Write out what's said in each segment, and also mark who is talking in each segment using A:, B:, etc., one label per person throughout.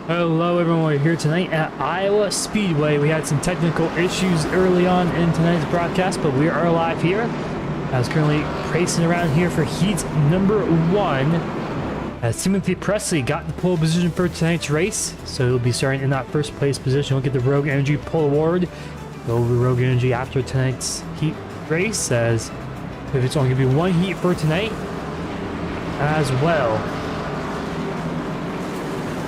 A: Hello everyone, we're here tonight at Iowa Speedway. We had some technical issues early on in tonight's broadcast, but we are live here. I was currently racing around here for heat number 1. As Timothy Presley got the pole position for tonight's race, so he'll be starting in that first place position. We'll get the Rogue Energy pole award. Go over Rogue Energy after tonight's heat race, as if it's only going to be one heat for tonight as well.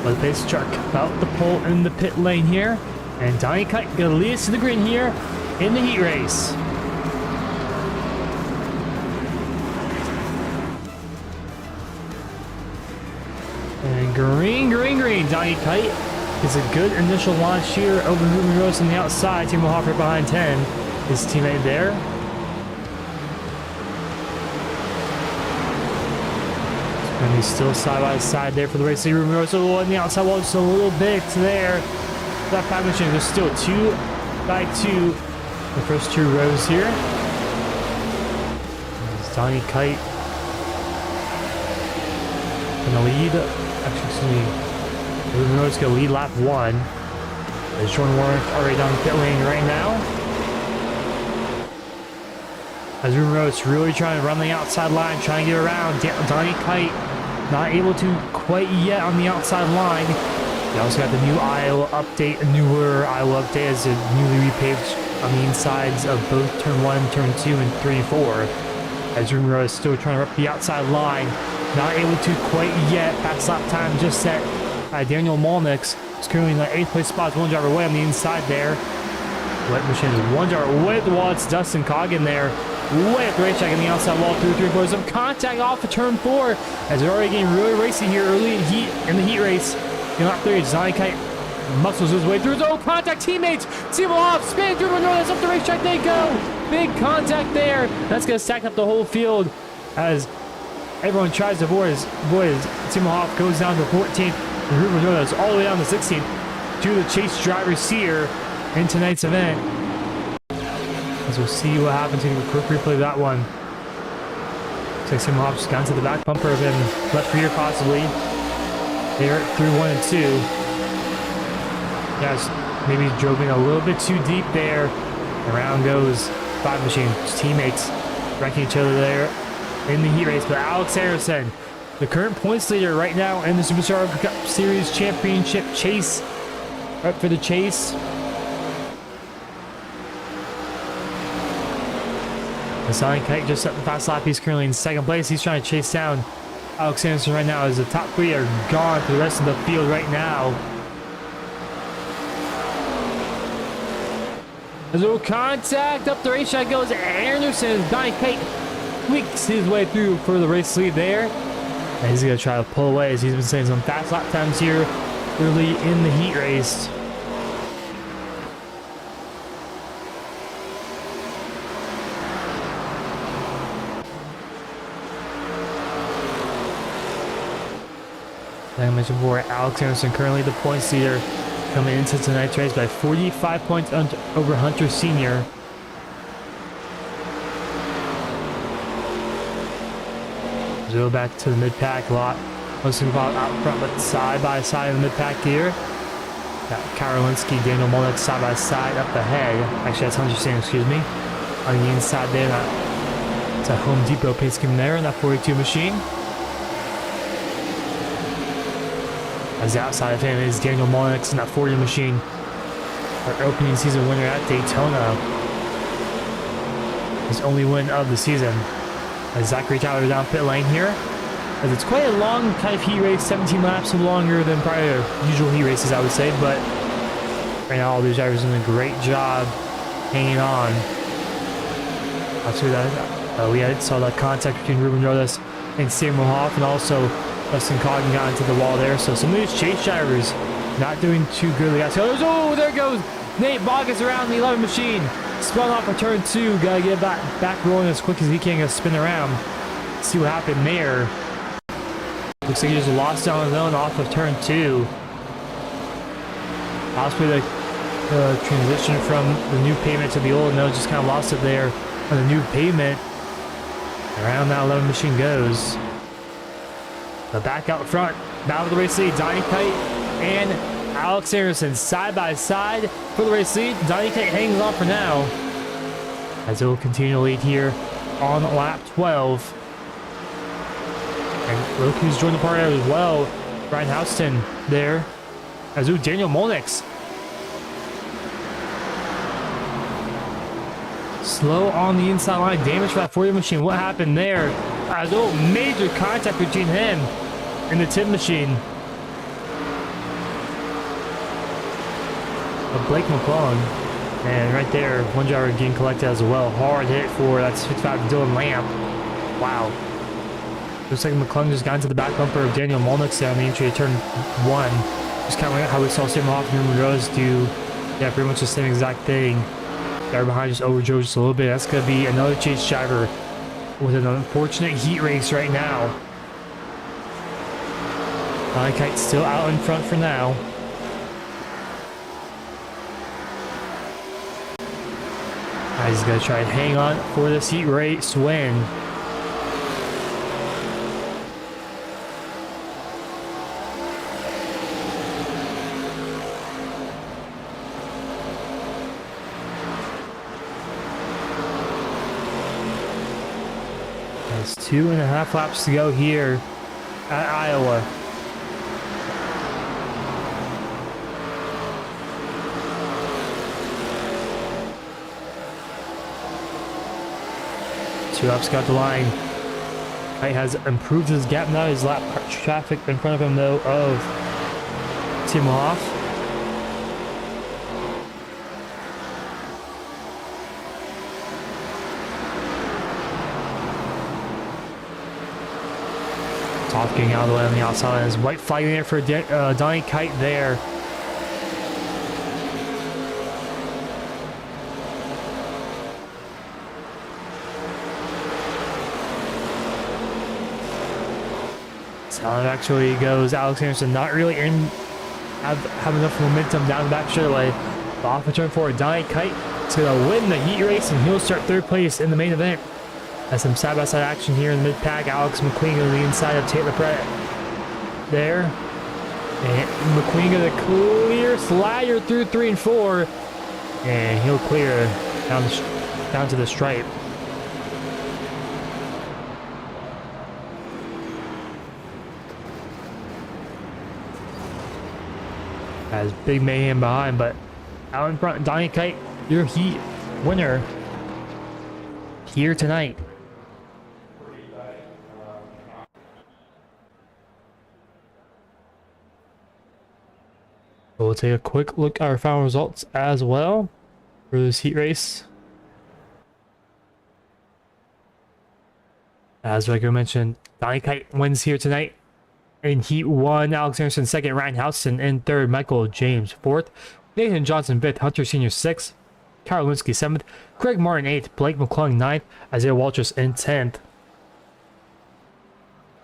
A: But the pace truck about the pole in the pit lane here, and Donnie Kite gonna lead us to the green here in the heat race. And green. Donnie Kite is a good initial launch here over Ruben Rose on the outside. Timo Hoffer behind 10, his teammate there. And he's still side by side there for the race. Ruben Rose on the outside wall, just a little bit there. That pack machine is still 2 by 2. The first 2 rows here. There's Donnie Kite gonna lead. Actually, excuse me. Ruben Rose gonna lead lap 1. There's Jordan Warwick already down the pit lane right now. As Ruben Rose really trying to run the outside line, trying to get around. Donnie Kite not able to quite yet on the outside line. We also got the new Iowa update, a newer Iowa update as a newly repaved on the insides of both turn 1, turn 2, and 3 and 4. As Ruben Rose still trying to rip the outside line, not able to quite yet. Fast lap time just set by Daniel Molnix. He's currently in the 8th place spot, 1 driver away on the inside there. Wet machine is 1 driver away at the wall. It's Dustin Coggin there. Way at the racetrack in the outside wall through 3/4 of contact off of turn 4 as they're already getting really racy here early in the heat race. In lap 3, Donnie Kite muscles his way through his own contact teammates. Timo Hoff spinning through Northern up the racetrack they go. Big contact there. That's going to stack up the whole field as everyone tries to avoid his Timo Hoff goes down to 14th. And Ruben Northern all the way down to 16th. 2 of the chase drivers here in tonight's event. As we'll see what happens. Take a quick replay of that one. Looks like Timo Hoff just got into the back bumper of him. Left rear possibly. They're through 1 and 2. Guys, maybe drove in a little bit too deep there. Around goes 5 machine. Teammates wrecking each other there in the heat race. But Alex Anderson, the current points leader right now in the SuperStar ARCA Cup Series Championship chase. Up for the chase. Donnie Kite just set the fast lap. He's currently in 2nd place. He's trying to chase down Alex Anderson right now as the top 3 are gone for the rest of the field right now. There's a little contact up the racetrack goes Anderson. Donnie Kite tweaks his way through for the race lead there. And he's going to try to pull away as he's been saying some fast lap times here early in the heat race. Like I mentioned before, Alex Anderson currently the points leader coming into tonight's race by 45 points over Hunter Sr. Go back to the mid-pack lot. Most of them out front, but side by side in the mid-pack here. Got Karolinski, Daniel Molnix side by side up ahead. Actually, that's Hunter Sr., excuse me. On the inside there, it's a Home Depot paint scheme there in that 42 machine. As the outside of him is Daniel Molnix in that 40 machine. Our opening season winner at Daytona. His only win of the season. As Zachary Tyler down pit lane here. As it's quite a long kind of heat race, 17 laps longer than prior usual heat races, I would say. But right now, all these drivers are doing a great job hanging on. After that, we saw that contact between Ruben Rodas and Samuel Hoff, and also Dustin Coggin got into the wall there. So some of these chase drivers not doing too good. Oh, there goes Nate Boggess around the 11 machine. Spun off of turn 2. Gotta get back rolling as quick as he can. Gonna spin around. See what happened there. Looks like he just lost down his own off of turn 2. Possibly the transition from the new pavement to the old. No, just kind of lost it there on the new pavement. Around that 11 machine goes. The back out front. Battle of the race lead. Donnie Kite and Alex Anderson side by side for the race lead. Donnie Kite hangs on for now, as it will continue to lead here on lap 12. And look who's joined the party as well. Ryan Houston there. As Daniel Molnix. Slow on the inside line. Damage for that 40 machine. What happened there? As major contact between him and the tip machine. Of Blake McClung. And right there, one driver getting collected as well. Hard hit for that's 55 Dylan Lamb. Wow. Looks like McClung just got into the back bumper of Daniel Molnix there on the entry to turn 1. Just kind of like how we saw Sam Hoff and Ruben Rose do. Yeah, pretty much the same exact thing. Driver behind just overdrove just a little bit. That's going to be another chase driver with an unfortunate heat race right now. Kite still out in front for now. He's going to try and hang on for this heat race win. There's 2.5 laps to go here at Iowa. Two laps got the line. Kite has improved his gap now. His lap traffic in front of him though of Tim Hoff. Toth getting out of the way on the outside. There's white flag there for Donnie Kite there. That's how it actually goes. Alex Anderson not really have enough momentum down the back straightaway. Off the turn forward, Donnie Kite is going to win the heat race and he'll start 3rd place in the main event. Has some side-by-side action here in the mid-pack. Alex McQueen on the inside of Taylor Brett there. And McQueen going to clear slider through 3 and 4. And he'll clear down to the stripe. Has big mayhem behind, but out in front, Donnie Kite, your heat winner here tonight. We'll take a quick look at our final results as well for this heat race. As like I mentioned, Donnie Kite wins here tonight in Heat 1. Alex Anderson 2nd, Ryan Houston in 3rd, Michael James 4th, Nathan Johnson 5th, Hunter Sr. 6th, Kyle Linsky 7th, Craig Martin 8th, Blake McClung 9th, Isaiah Walters in 10th,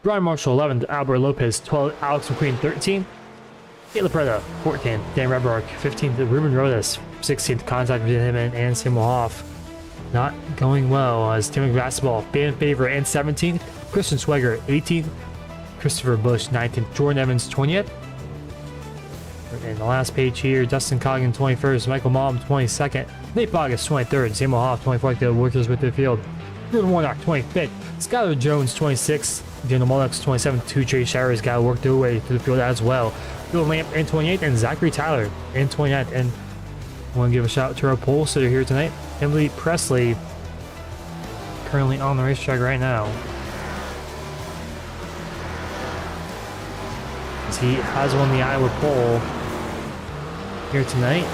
A: Brian Marshall 11th, Albert Lopez 12th, Alex McQueen 13th, Caleb Preda 14th, Dan Rebark 15th, Ruben Rodas 16th. Contact between him and Samuel Hoff not going well as Tim Basketball fan favorite and 17th, Christian Swagger 18th, Christopher Bush 19th, Jordan Evans 20th. And the last page here, Dustin Coggin 21st, Michael Malm 22nd, Nate Bogus 23rd, Samuel Hoff 24th, the workers with the field, Jordan Warnock 25th, Skylar Jones 26th, Daniel Molnix 27th, 2 chase showers got to work their way through the field as well. Bill Lamp in 28th and Zachary Tyler in 29th. And I want to give a shout out to our pole sitter here tonight, Emily Presley, currently on the racetrack right now. As he has won the Iowa pole here tonight.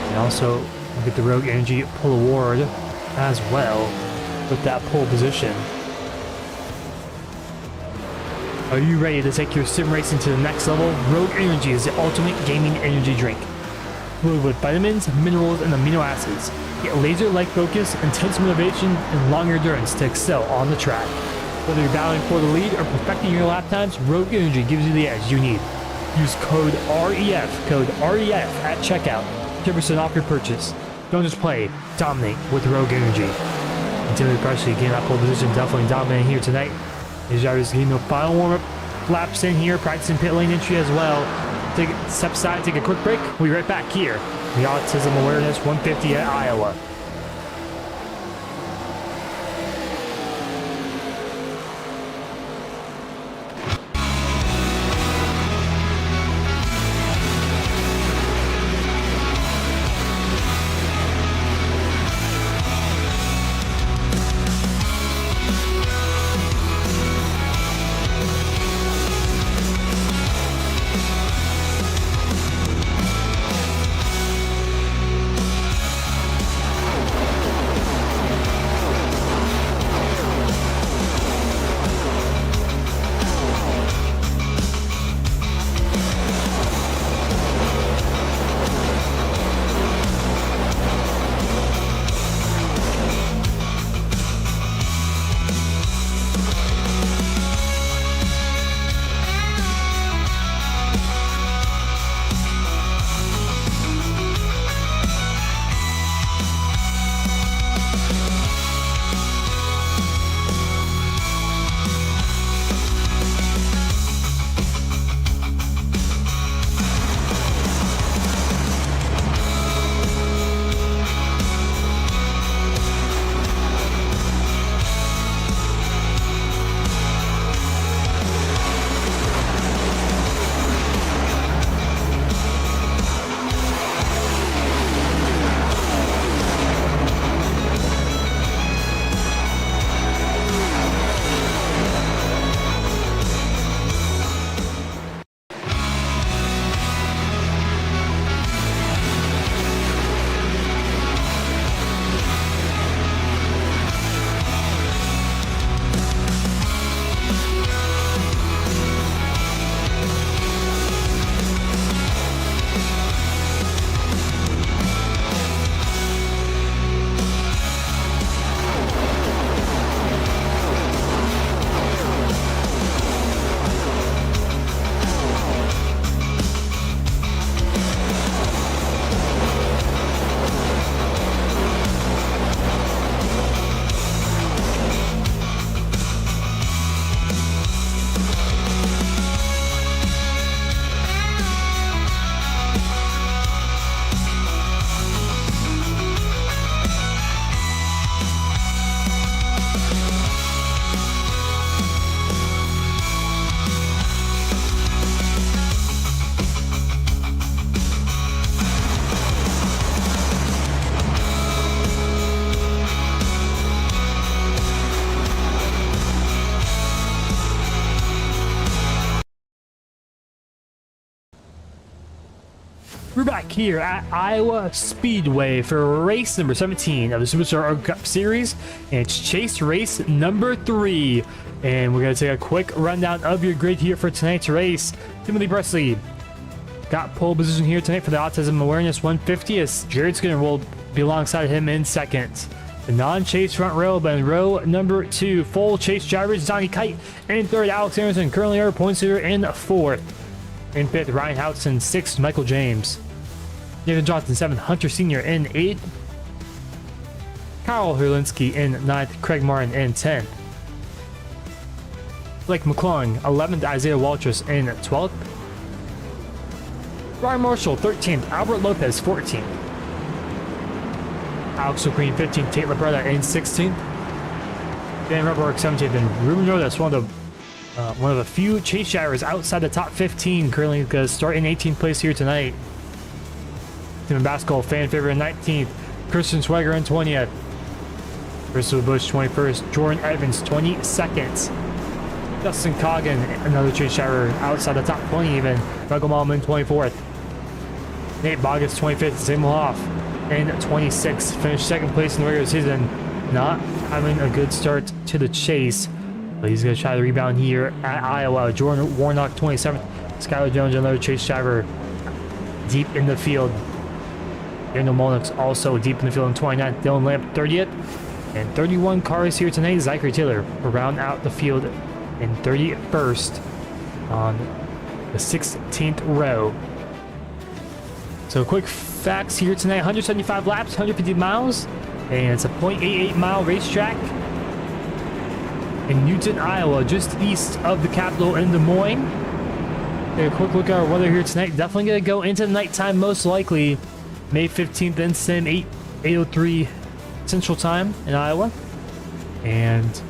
A: And also get the Rogue Energy Pole Award as well with that pole position. Are you ready to take your sim racing to the next level? Rogue Energy is the ultimate gaming energy drink. Filled with vitamins, minerals, and amino acids. Get laser-like focus, intense motivation, and long endurance to excel on the track. Whether you're battling for the lead or perfecting your lap times, Rogue Energy gives you the edge you need. Use code REF at checkout. 10% off your purchase. Don't just play, dominate with Rogue Energy. And Timothy Presley getting that pole position, definitely dominating here tonight. His drivers getting the final warm-up laps in here, practicing pit lane entry as well. Take a step aside, take a quick break. We'll be right back here. The Autism Awareness 150 at Iowa. We're back here at Iowa Speedway for race number 17 of the SuperStar ARCA Cup Series, and it's chase race number 3. And we're going to take a quick rundown of your grid here for tonight's race. Timothy Presley got pole position here tonight for the Autism Awareness 150, as Jared's going to be alongside him in second. The non-chase front row, but in row number 2, full chase drivers, Donnie Kite in third, Alex Anderson currently our points leader in fourth. In fifth, Ryan Houghton, sixth, Michael James. Nathan Johnson, 7th, Hunter Sr. in 8th. Kyle Herlinski in 9th, Craig Martin in 10th. Blake McClung, 11th, Isaiah Waltrus in 12th. Ryan Marshall, 13th, Albert Lopez, 14th. Alex O'Queen, 15th, Tate Labretta in 16th. Dan Rubberwork, 17th, and Ruben Rodas, one of the few chase drivers outside the top 15, currently going to start in 18th place here tonight. Tim Basketball, fan favorite in 19th. Christian Swagger in 20th. Christopher Bush, 21st. Jordan Evans, 22nd. Justin Coggin, another chase driver outside the top 20 even. Michael Malman, 24th. Nate Bogus, 25th. Sam Hoff in 26th. Finished second place in the regular season. Not having a good start to the chase, but he's going to try to rebound here at Iowa. Jordan Warnock, 27th. Skylar Jones, another chase driver, deep in the field. Daniel Molnick's also deep in the field in 29th. Dylan Lamp, 30th. And 31 cars here tonight. Zachary Taylor will round out the field in 31st on the 16th row. So quick facts here tonight. 175 laps, 150 miles. And it's a .88 mile racetrack. in Newton, Iowa, just east of the capital in Des Moines. Take a quick look at our weather here tonight. Definitely going to go into nighttime most likely. May 15th in Sim, 8:03 Central Time in Iowa. And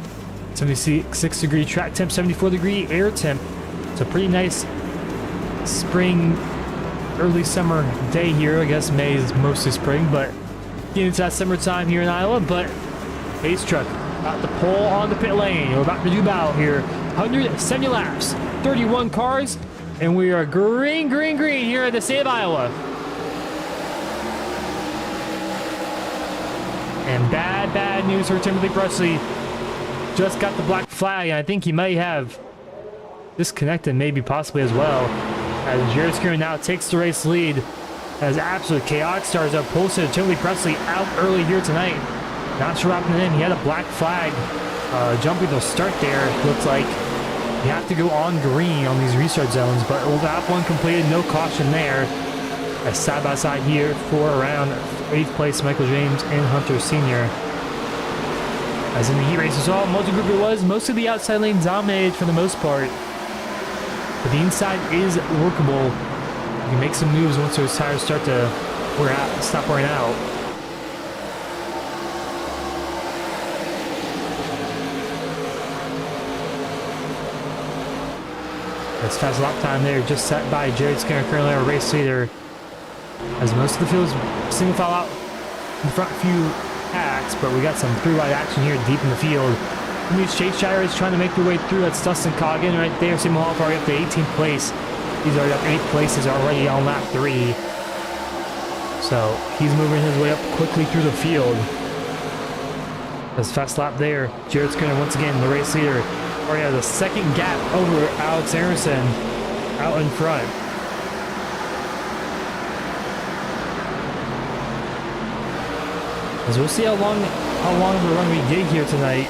A: 76 degree track temp, 74 degree air temp. It's a pretty nice spring, early summer day here. I guess May is mostly spring, but getting into that summertime here in Iowa. But pace truck about to pull on the pit lane. We're about to do battle here. 170 laps, 31 cars, and we are green here in the state of Iowa. And bad news for Timothy Presley. Just got the black flag, and I think he might have disconnected, maybe possibly as well. As Jared Skirman now takes the race lead. As absolute chaotic stars up posted Timothy Presley out early here tonight. Not sure what happened to him. He had a black flag jumping the start there. Looks like you have to go on green on these restart zones, but lap one completed, no caution there. As side by side here for around 8th place Michael James and Hunter Sr. As in the heat race as well, multi-group it was. Most of the outside lane dominated for the most part. But the inside is workable. You can make some moves once those tires start to stop wearing out. That's fast lap time there, just set by Jared Skinner, currently our race leader. As most of the field is single file out in the front few acts, but we got some three-wide action here deep in the field. And these Chase Shires trying to make their way through. That's Dustin Coggin right there. Simon Hoff already up to 18th place. He's already up 8 places already on lap 3. So he's moving his way up quickly through the field. That's fast lap there. Jared Skinner once again, the race leader. Already has a second gap over Alex Aronson out in front. As we'll see how long of a run we get here tonight.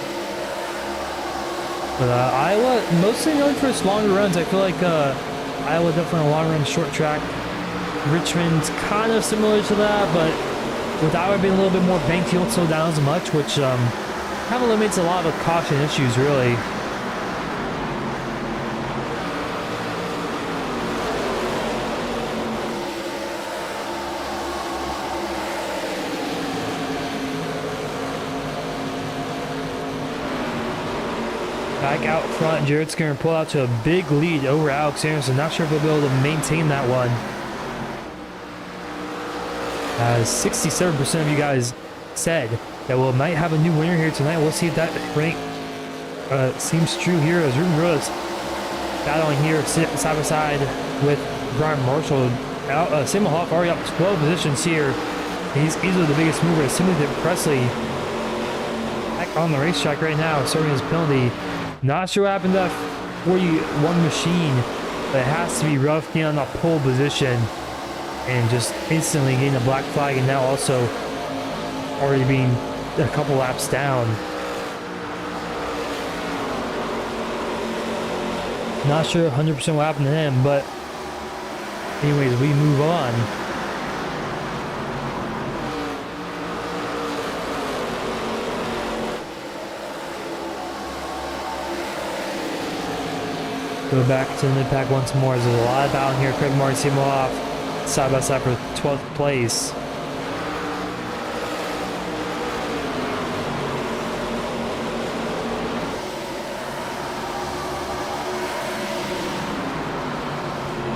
A: But Iowa, mostly known for its longer runs. I feel like Iowa definitely a long run, short track. Richmond's kind of similar to that, but with Iowa being a little bit more banked, you don't slow down as much, which kind of eliminates a lot of caution issues, really. Back out front, Jared Skinner pulled out to a big lead over Alex Aronson. Not sure if he'll be able to maintain that one. As 67% of you guys said that we might have a new winner here tonight. We'll see if that rank seems true here as Ruben Rose battling here side by side with Brian Marshall. Simon Hoff already up 12 positions here. He's easily the biggest mover. Timothy Presley back on the racetrack right now, serving his penalty. Not sure what happened to that 41 machine, but it has to be rough getting on the pole position and just instantly getting a black flag, and now also already being a couple laps down. Not sure 100% what happened to him, but anyways, we move on. Go back to the mid-pack once more. There's a lot of battle here. Craig Martin, Simon Hoff, side by side for 12th place.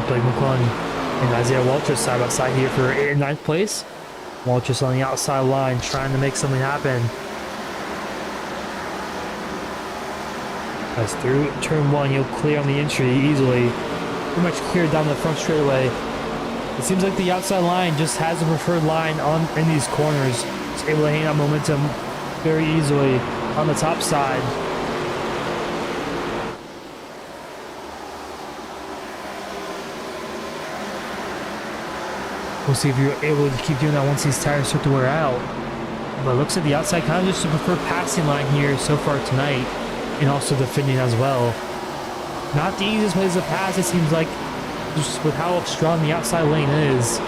A: Blake McClellan and Isaiah Waltrip side by side here for 8th and 9th place. Waltrip on the outside line trying to make something happen. As through turn 1, you'll clear on the entry easily. Pretty much clear down the front straightaway. It seems like the outside line just has a preferred line in these corners. It's able to hang out momentum very easily on the top side. We'll see if you're able to keep doing that once these tires start to wear out. But it looks like the outside kind of just a preferred passing line here so far tonight. And also defending as well. Not the easiest place to pass, it seems like, just with how strong the outside lane is.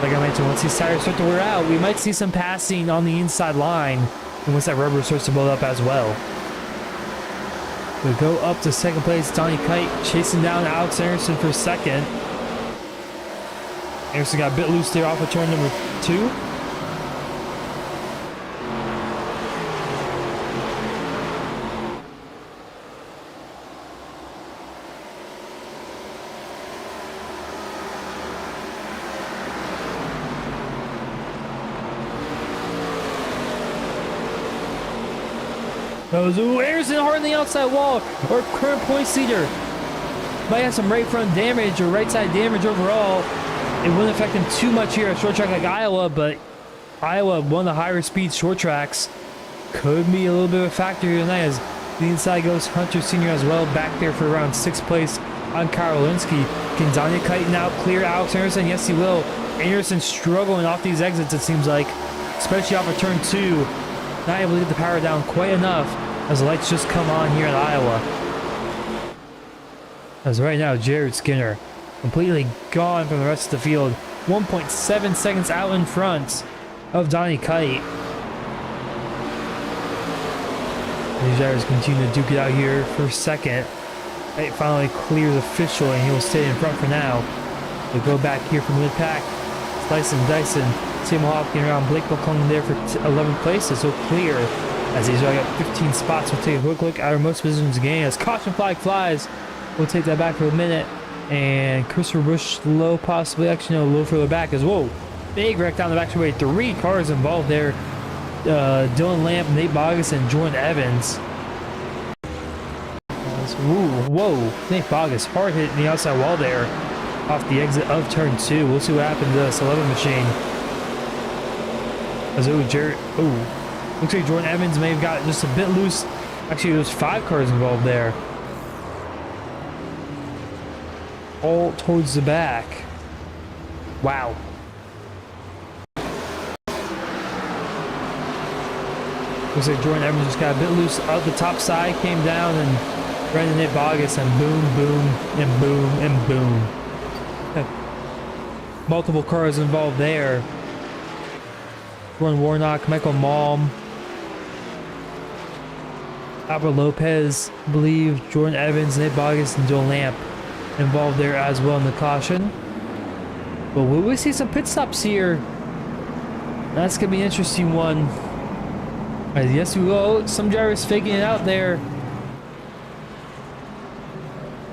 A: Like I mentioned, once these tires start to wear out, we might see some passing on the inside line, and once that rubber starts to build up as well. We go up to second place. Donnie Kite chasing down Alex Anderson for second. Anderson got a bit loose there off of turn number 2. Anderson hard on the outside wall. Our current points leader might have some right front damage or right side damage overall. It wouldn't affect him too much here at short track like Iowa, but Iowa, one of the higher speed short tracks, could be a little bit of a factor here tonight as the inside goes Hunter Sr. as well, back there for around 6th place on Karolinsky. Can Donnie Kite now clear Alex Anderson? Yes, he will. Anderson struggling off these exits, it seems like, especially off of turn 2. Not able to get the power down quite enough as the lights just come on here in Iowa. As right now, Jared Skinner completely gone from the rest of the field. 1.7 seconds out in front of Donnie Kite. These drivers continue to duke it out here for second. Kite finally clears official and he will stay in front for now. We go back here from mid-pack. Slice and Dyson. Tim Hopkins around Blake McClellan there for 11th place. So clear as he's already got 15 spots. We'll take a quick look at our most positions game as caution flag flies. We'll take that back for a minute. And Christopher Busch low, possibly. Actually, no, low further back as whoa. Big wreck down the back straightaway. 3 cars involved there. Dylan Lamp, Nate Bogus, and Jordan Evans. Ooh, whoa. Nate Bogus hard hit in the outside wall there off the exit of turn 2. We'll see what happens to this 11 machine. As looks like Jordan Evans may have got just a bit loose. Actually, there's 5 cars involved there. All towards the back. Wow. Looks like Jordan Evans just got a bit loose out the top side, came down and ran into Nate Bogus, and boom, boom, and boom, and boom. Multiple cars involved there. Jordan Warnock, Michael Malm, Albert Lopez, I believe, Jordan Evans, Nate Bogus, and Dylan Lamp involved there as well in the caution. But will we see some pit stops here? That's going to be an interesting one. Yes, we will. Some drivers faking it out there.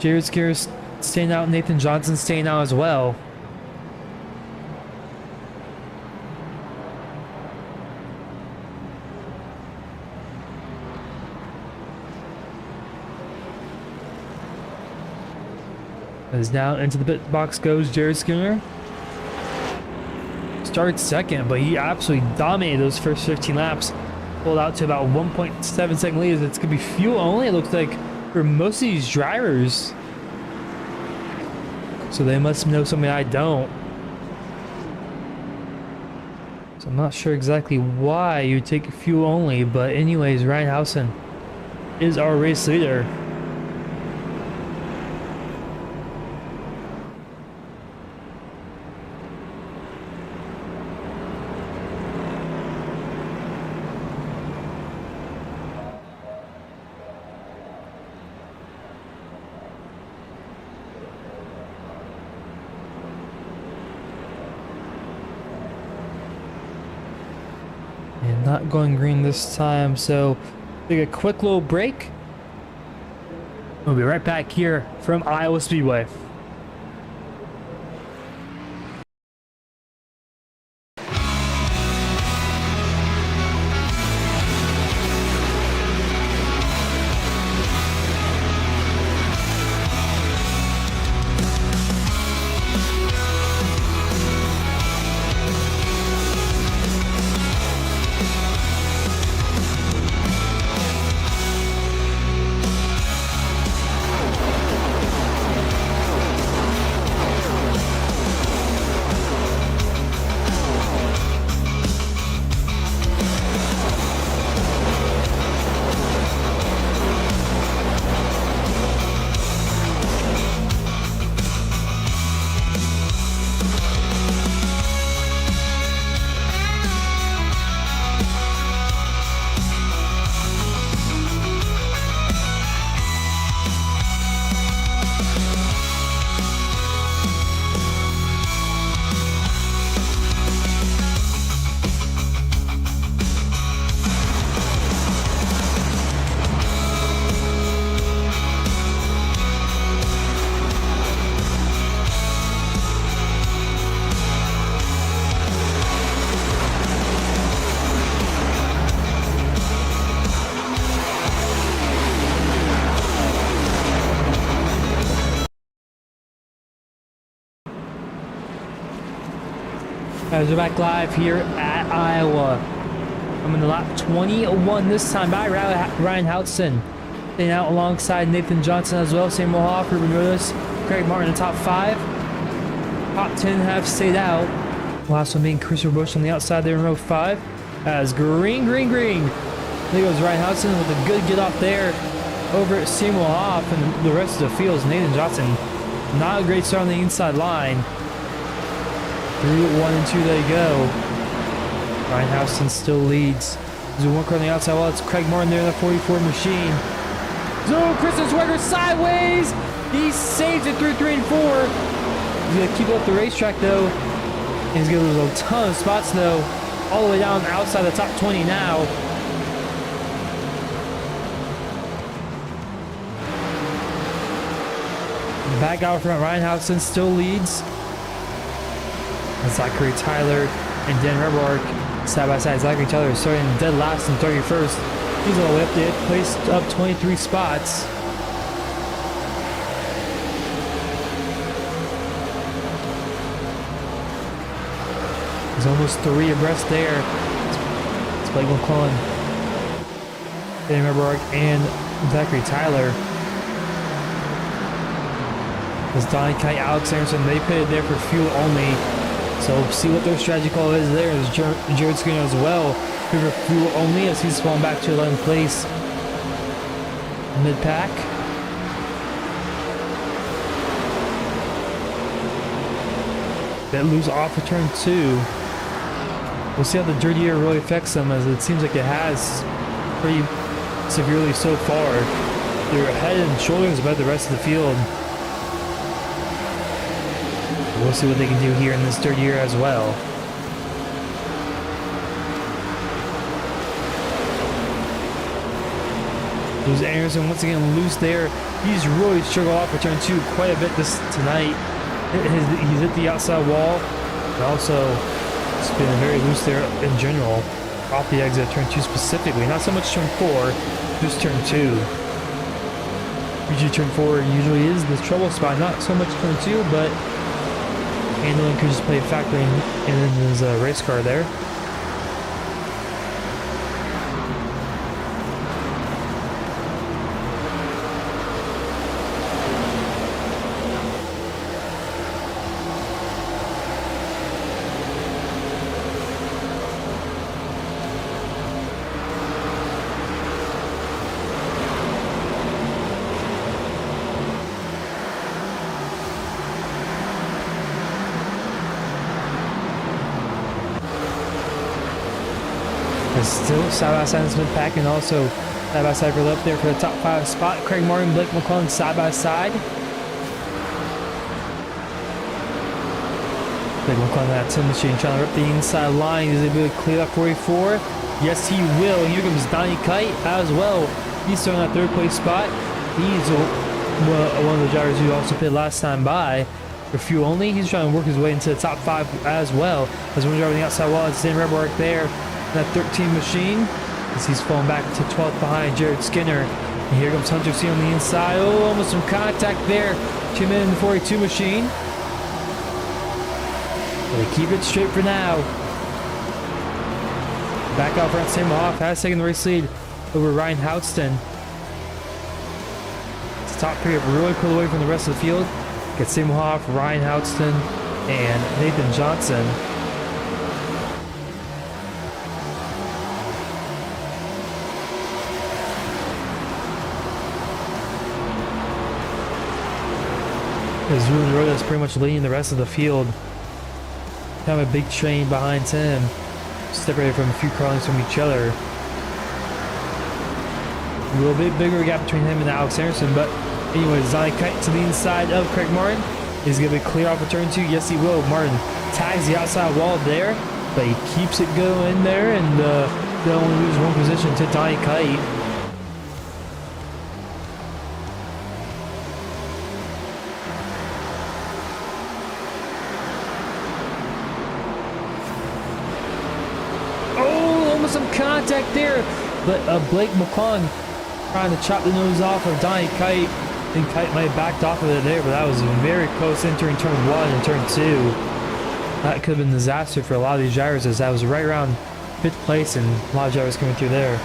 A: Jared Skinner staying out, Nathan Johnson staying out as well. As now into the pit box goes Jared Skinner. Started second, but he absolutely dominated those first 15 laps. Pulled out to about 1.7 second lead. It's going to be fuel only, it looks like, for most of these drivers. So they must know something I don't. So I'm not sure exactly why you take fuel only, but anyways, Ryan Housen is our race leader. And not going green this time, so take a quick little break. We'll be right back here from Iowa Speedway. Guys, we're back live here at Iowa. I'm in the lap 21 this time by Ryan Houtzen. Staying out alongside Nathan Johnson as well. Samuel Hoff, Ruben Rodas, Craig Martin in the top 5. Top 10 have stayed out. Last one being Christopher Busch on the outside there in row 5. As green. There goes Ryan Houtzen with a good get off there over at Samuel Hoff, and the rest of the field is Nathan Johnson. Not a great start on the inside line. Through 1 and 2 they go. Ryan Houtzen still leads. There's a one car on the outside wall. It's Craig Martin there in the 44 machine. So Christian Swagger sideways. He saves it through 3 and 4. He's going to keep up the racetrack though. And he's going to lose a ton of spots though. All the way down outside the top 20 now. Back out front, Ryan Houtzen still leads. And Zachary Tyler and Dan Rebark side by side. Zachary Tyler is starting dead last and 31st. He's all the way up there, placed up 23 spots. He's almost 3 abreast there. It's Blake McClellan, Dan Rebark, and Zachary Tyler. As Donnie Kite, Alex Anderson, they pitted there for fuel only. So see what their strategy call is there. There's Jared Skinner as well, for fuel only, as he's falling back to 11th place. Mid-pack. That loose off of turn 2. We'll see how the dirty air really affects them, as it seems like it has pretty severely so far. They're head and shoulders above the rest of the field. We'll see what they can do here in this third year as well. There's Anderson once again loose there. He's really struggled off for turn 2 quite a bit tonight. He's hit the outside wall, but also it's been very loose there in general. Off the exit of turn 2 specifically. Not so much turn 4, just turn 2. Usually turn 4 usually is the trouble spot. Not so much turn 2, but handling could just play a factor in his race car there. Still side by side in Smith Pack, and also side by side for up there for the top 5 spot. Craig Martin, Blake McClellan side by side. Blake McClellan, that 10 machine, trying to rip the inside line. Is he able to clear that 44? Yes, he will. Here comes Donnie Kite as well. He's throwing that 3rd place spot. He's one of the drivers who also pitted last time by for fuel only. He's trying to work his way into the top 5 as well. As one driver on the outside wall, it's Dan Rebark there. That 13 machine, as he's falling back to 12th behind Jared Skinner. And here comes Hunter C on the inside. Oh, almost some contact there. 2 minute and 42 machine. But they keep it straight for now. Back out front, Samuel Hoff has taken the race lead over Ryan Houtzen. It's top 3 are really pulled away from the rest of the field. Get Samuel Hoff, Ryan Houtzen, and Nathan Johnson. As Ruben Roda is pretty much leading the rest of the field. Kind of a big train behind him, separated from a few car lengths from each other. A little bit bigger gap between him and Alex Anderson, but anyways, Donnie Kite to the inside of Craig Martin. He's going to be clear off of turn 2. Yes, he will. Martin tags the outside wall there, but he keeps it going there, and they only lose 1 position to Donnie Kite. Some contact there, but Blake McClellan trying to chop the nose off of Donnie Kite. I think Kite might have backed off of it there, but that was very close entering turn 1 and turn 2. That could have been a disaster for a lot of these drivers, as that was right around 5th place and a lot of drivers coming through there.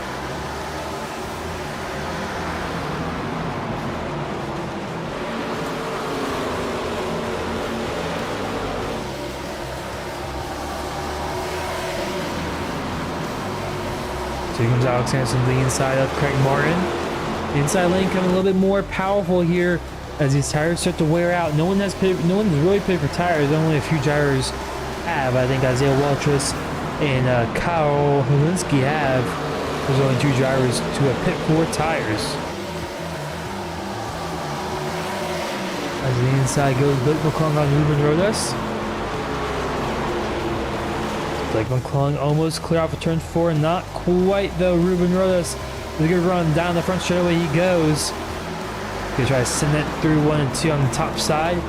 A: So here comes Alex Anderson to the inside of Craig Martin. The inside lane coming a little bit more powerful here as these tires start to wear out. No one has really paid for tires. Only a few drivers have. I think Isaiah Waltrus and Kyle Helinski have. There's only 2 drivers to have pit for tires. As the inside goes, Blake McClung on Ruben Rodas. Blake McClung almost clear off of turn 4. Not quite though. Ruben Rodas with a good run down the front straightaway he goes. Gonna try to send it through 1 and 2 on the top side.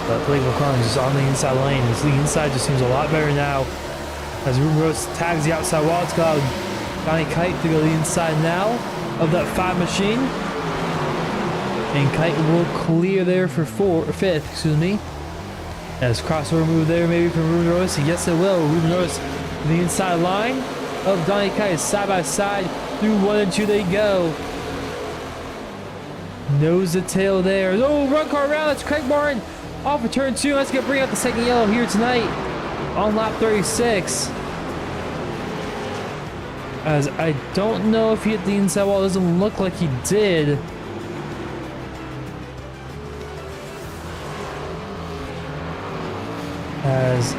A: But Blake McClung is on the inside lane. The inside just seems a lot better now. As Ruben Rodas tags the outside wall, it's got Donnie Kite to go to the inside now of that 5 machine. And Kite will clear there for 5th, excuse me. As crossover move there maybe from Ruben Rodas. Yes, it will. Ruben Rodas to the inside line of Donnie Kite. Side by side through 1 and 2 they go. Nose to tail there. Oh, run car around. That's Craig Martin off of turn 2. Let's bring out the second yellow here tonight on lap 36. As I don't know if he hit the inside wall. It doesn't look like he did. As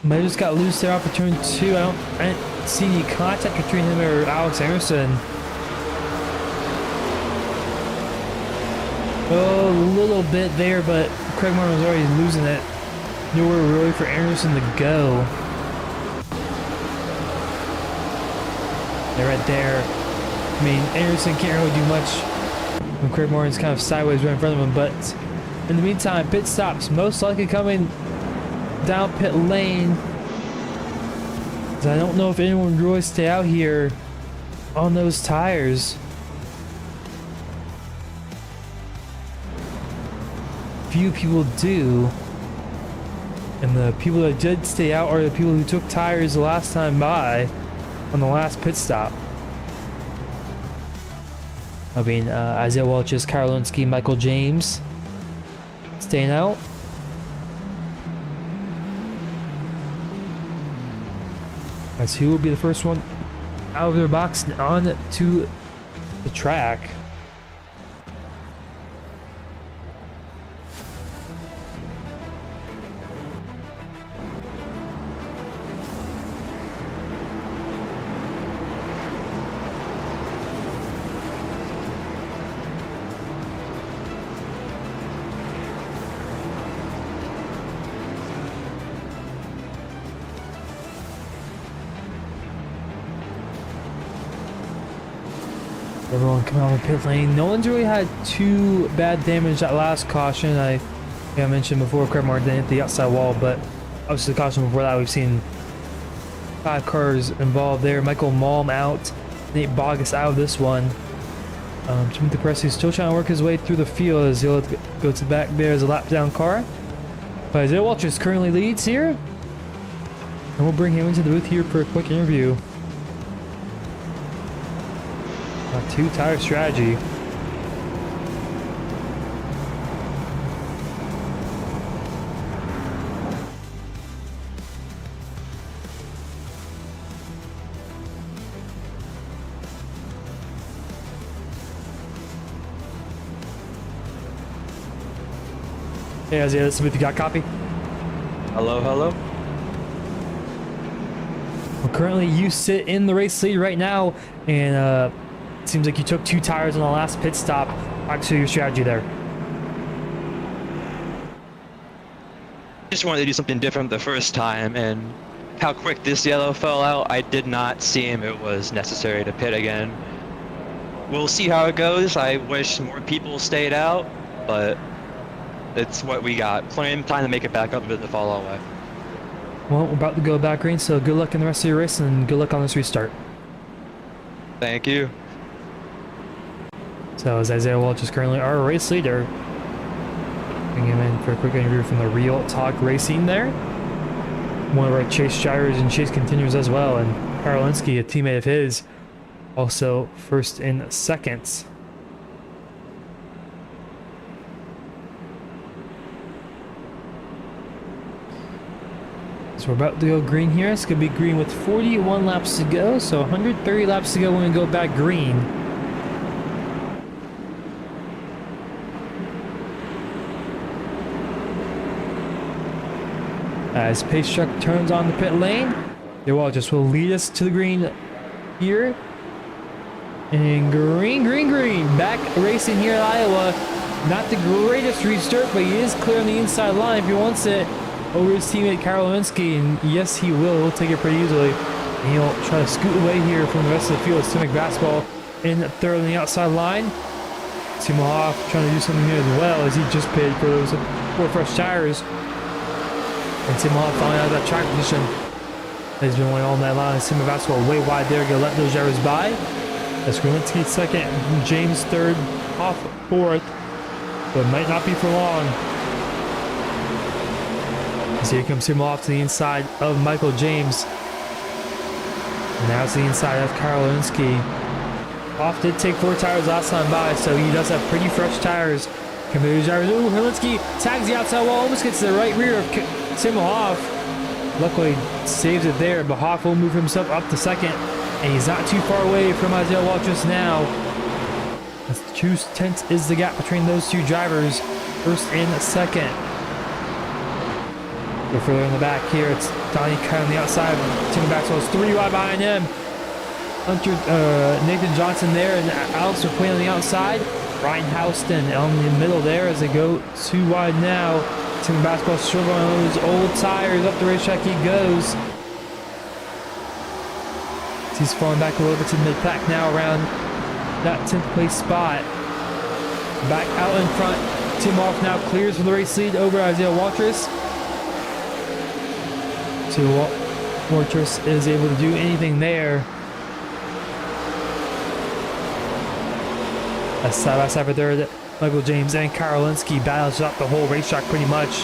A: might have just got loose there off of turn 2. I don't see any contact between him or Alex Anderson. Oh, a little bit there, but Craig Martin was already losing it. Nowhere really for Anderson to go. They're right there. I mean, Anderson can't really do much when Craig Martin's kind of sideways right in front of him, but in the meantime, pit stops most likely coming down pit lane. I don't know if anyone would really stay out here on those tires. Few people do, and the people that did stay out are the people who took tires the last time by on the last pit stop. I mean, Isaiah Welch's, Karolinski, Michael James staying out. As who will be the first one out of their box and on to the track. Everyone coming out of the pit lane. No one's really had too bad damage that last caution. I mentioned before, Craig Martin didn't hit the outside wall, but obviously the caution before that, we've seen 5 cars involved there. Michael Malm out, Nate Bogus out of this one. Timothy Cressy still trying to work his way through the field as he'll go to the back there as a lap down car. But Isaiah Waltrus currently leads here, and we'll bring him into the booth here for a quick interview. 2-tire strategy. Hey Isaiah, this is if you got copy.
B: Hello, hello.
A: Well, currently you sit in the race lead right now, and it seems like you took 2 tires on the last pit stop. Actually, your strategy there.
B: Just wanted to do something different the first time, and how quick this yellow fell out, I did not seem it was necessary to pit again. We'll see how it goes. I wish more people stayed out, but it's what we got. Plenty of time to make it back up a bit to fall away.
A: Well, we're about to go back green, so good luck in the rest of your race, and good luck on this restart.
B: Thank you.
A: So as Isaiah Welch is currently our race leader, bring him in for a quick interview from the Real Talk Racing there. one of our chase drivers and chase continuers as well. And Karolinski, a teammate of his, also first and seconds. So we're about to go green here. It's going to be green with 41 laps to go. So 130 laps to go when we go back green. As pace truck turns on the pit lane, the Walters will lead us to the green here. And green, green, green. Back racing here at Iowa. Not the greatest restart, but he is clear on the inside line if he wants it over his teammate Karolinski, and yes, he will. He'll take it pretty easily. And he'll try to scoot away here from the rest of the field. Simic basketball in third on the outside line. Timo Hoff trying to do something here as well as he just paid for those 4 fresh tires. And Timo Hoff falling out of that track position. He's been winning all night long. Simic basketball way wide there. Gonna let those drivers by. That's Karolinski second, James third, Hoff fourth. But it might not be for long. So here comes Timo Hoff to the inside of Michael James. And now it's the inside of Karolinski. Hoff did take 4 tires last time by, so he does have pretty fresh tires. Compared to drivers. Ooh, Karolinski tags the outside wall, almost gets to the right rear of Timo Hoff. Luckily saves it there, but Hoff will move himself up to second. And he's not too far away from Isaiah Waltrip now. 2/10 is the gap between those two drivers, first and second. Go further in the back here. It's Donnie Kite on the outside. Tim Baxwell's 3 wide behind him. Nathan Johnson there, and Alex McQueen on the outside. Ryan Houston on the middle there as they go 2 wide now. Tim Baxwell struggling on those old tires. Up the racetrack he goes. He's falling back a little bit to the mid-pack now around that 10th place spot. Back out in front. Tim Hoff now clears for the race lead over Isaiah Waltrip. So Waltrip is able to do anything there. As side by side for third, Michael James and Karolinski battles up the whole racetrack pretty much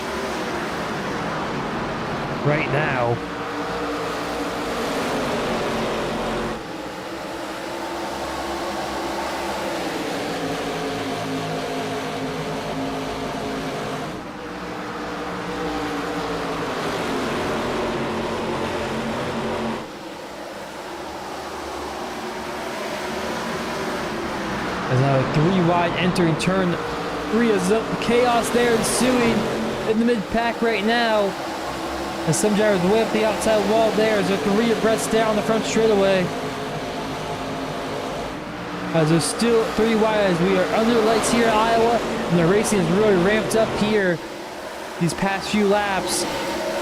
A: right now. As now 3 wide entering turn 3 is up. Chaos there ensuing in the mid-pack right now. As some drivers way up the outside wall there as they're 3 abreast down the front straightaway. As there's still 3 wide as we are under the lights here in Iowa. And the racing is really ramped up here these past few laps.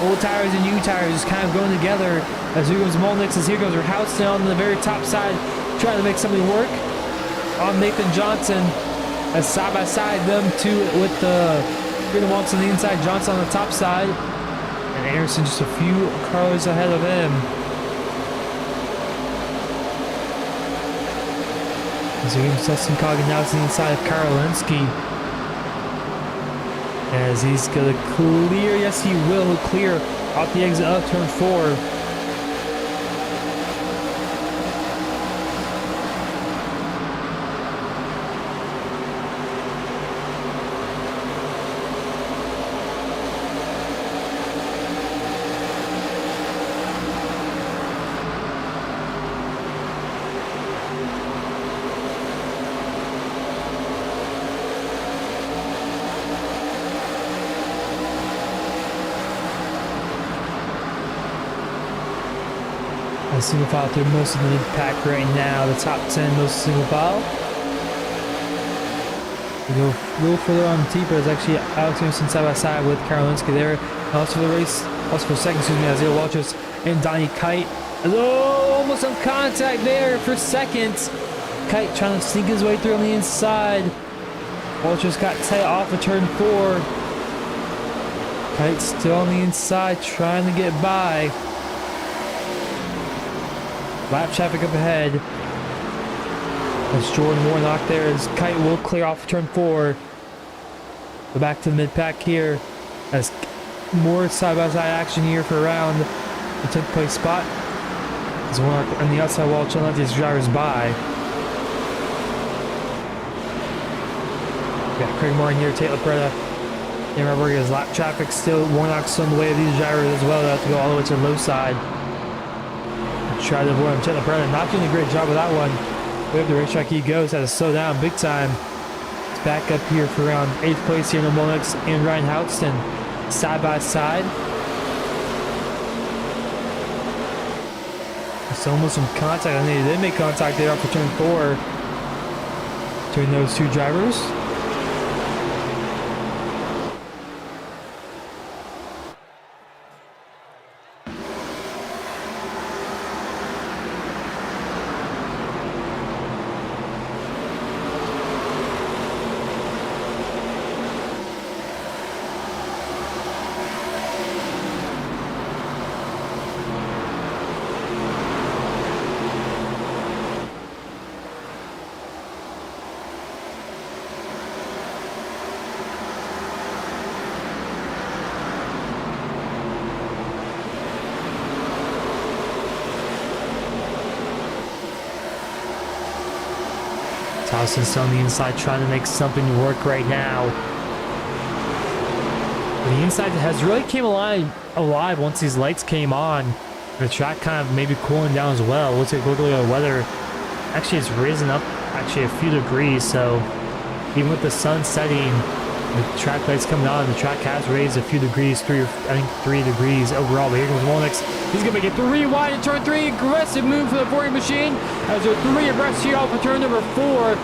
A: Old tires and new tires just kind of going together. As here goes Molnix, as here goes Houston on the very top side trying to make something work. On Nathan Johnson, as side by side them two with the Freedom Walks on the inside, Johnson on the top side, and Anderson just a few cars ahead of him. As he moves Dustin Coggin now to the inside of Karolinski. As he's gonna clear, yes he will, he'll clear out the exit of turn 4. Single file through most of the mid-pack right now. The top 10 most single file. We go a little further on the T, but it's actually Alex Anderson side by side with Karolinski there. And also for the race, also for second, excuse me, Isaiah Waltrip and Donnie Kite. Oh, almost on contact there for second. Kite trying to sneak his way through on the inside. Waltrip got tight off of turn 4. Kite still on the inside trying to get by. Lap traffic up ahead. As Jordan Warnock there as Kite will clear off turn 4. Go back to the mid-pack here as more side-by-side action here for around the 10th place spot. There's one on the outside wall trying to let these drivers by. We got Craig Martin here, Tate LaPretta. And remember, his lap traffic still. Warnock's on the way of these drivers as well. They have to go all the way to the low side. Try to avoid him. Tate LaPretta not doing a great job with that one. Way up the racetrack he goes. Has to slow down big time. It's back up here for around 8th place here in the Molnix and Ryan Houtston side by side. It's almost some contact. I think they did make contact there off of turn 4 between those two drivers. Towson's on the inside trying to make something work right now. But the inside has really came alive once these lights came on. The track kind of maybe cooling down as well. Looks like literally the weather actually it's risen up actually a few degrees, so even with the sun setting, the track lights coming on, the track has raised a few degrees, I think 3 degrees overall. But here comes Molnix. He's going to make it 3 wide in turn 3. Aggressive move for the 40 machine. As they're 3 abreast here off of turn number 4.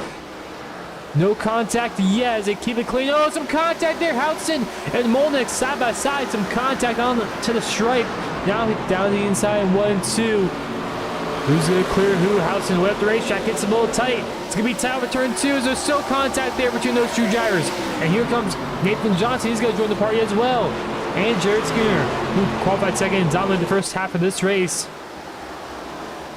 A: No contact yet as they keep it clean. Oh, some contact there. Houtston and Molnix side by side. Some contact on to the stripe. Now down the inside in 1 and 2. Who's going to clear who? Houtston way up the racetrack. Gets a little tight. It's going to be tight for turn 2 as there's still contact there between those two drivers. And here comes Nathan Johnson. He's going to join the party as well. And Jared Skinner, who qualified second and dominated the first half of this race.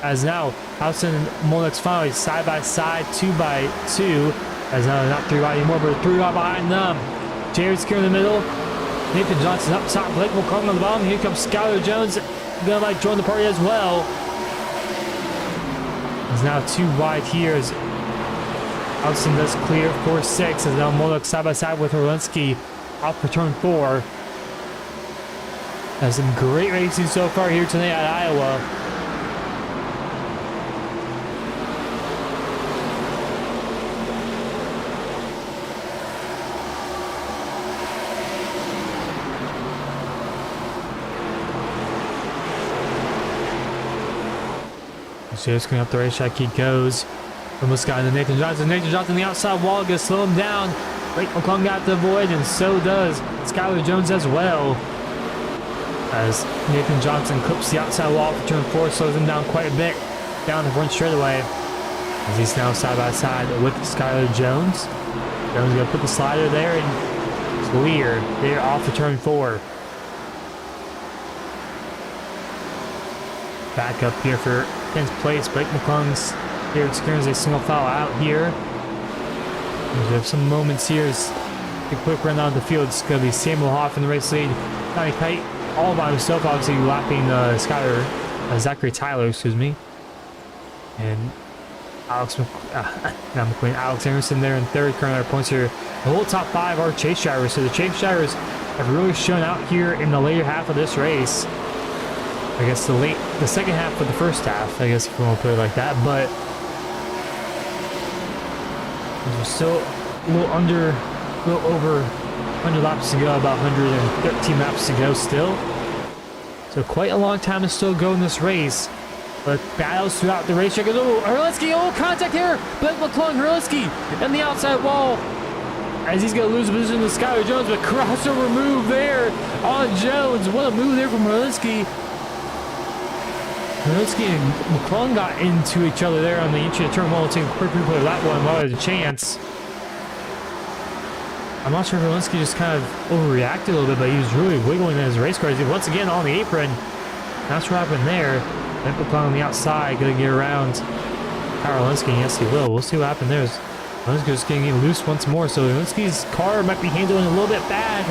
A: As now, Houtston and Molnix finally side by side, 2 by 2. As now they're not 3 wide anymore, but 3 wide behind them. Jared Skinner in the middle. Nathan Johnson up top. Blake McClung on the bottom. Here comes Skylar Jones. Gonna join the party as well. It's now 2 wide here as Houtston does clear 4-6. As now Molnix side by side with Orlinski off for turn 4. Has some great racing so far here tonight at Iowa. So just going up the racetrack, he goes from this guy to Nathan Johnson. Nathan Johnson, the outside wall, gonna slow him down. Blake McClung got the void, and so does Skylar Jones as well. As Nathan Johnson clips the outside wall for turn 4, slows him down quite a bit down the front straightaway. As he's now side by side with Skylar Jones. Jones gonna put the slider there and clear. They're off the turn 4. Back up here for 10th place. Blake McClung's here experiences a single foul out here. We have some moments here as a quick run down the field. It's going to be Samuel Hoff in the race lead. Johnny Kite all by himself, obviously lapping Zachary Tyler, excuse me. And Alex Emerson there in 3rd, current points here. The whole top 5 are chase drivers, so the chase drivers have really shown out here in the later half of this race. I guess the second half of the first half, I guess if you want to put it like that, but there's still a little over 100 laps to go, about 113 laps to go still. So quite a long time to still go in this race. But battles throughout the race. Oh, Hurlinski, contact here. Blake McClung, Hurlinski, and the outside wall. As he's going to lose position to Skylar Jones, but crossover move there on Jones. What a move there from Hurlinski. Hurlinski and McClung got into each other there on the entry of turn 1. Let's take a quick replay of that one while there's a chance. I'm not sure if Hurlinski just kind of overreacted a little bit, but he was really wiggling in his race car. He's once again on the apron. That's what happened there. Then McClung on the outside, going to get around Hurlinski. Yes, he will. We'll see what happened there. Hurlinski just getting loose once more, so Hurlinski's car might be handling a little bit bad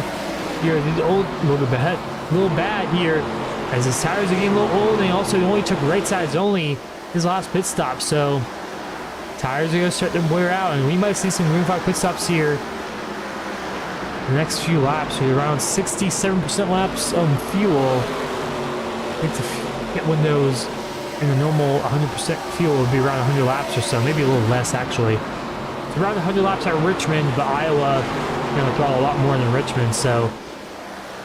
A: here. He's old, a little bad here, as his tires are getting a little old, and also he only took right sides only his last pit stop. So tires are gonna start to wear out, and we might see some green flag pit stops here. The next few laps, we're around 67% laps on fuel. I think to get windows in a normal 100% fuel would be around 100 laps or so, maybe a little less actually. It's around 100 laps at Richmond, but Iowa, you know, throttle a lot more than Richmond, so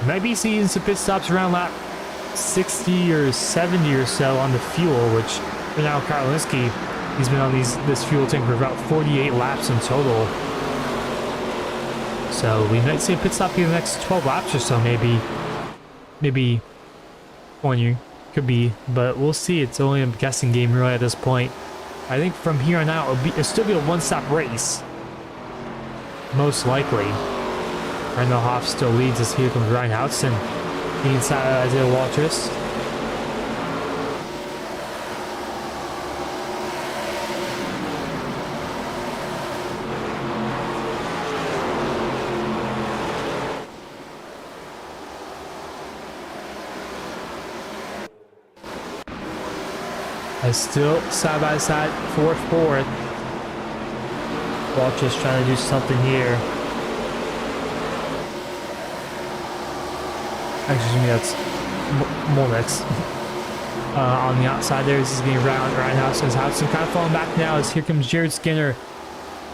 A: you might be seeing some pit stops around lap 60 or 70 or so on the fuel, which for now Karlinski, he's been on this fuel tank for about 48 laps in total. So we might see a pit stop here in the next 12 laps or so, maybe 20, could be, but we'll see. It's only a guessing game really at this point. I think from here on out, it'll still be a one-stop race, most likely. Randall Hoff still leads us. Here comes Ryan Houtzen, the inside of Isaiah Waltrus. Still side by side, fourth. Waltrus trying to do something here. Excuse me, that's Molnix. On the outside there, this is getting around Housen kind of falling back now as here comes Jared Skinner.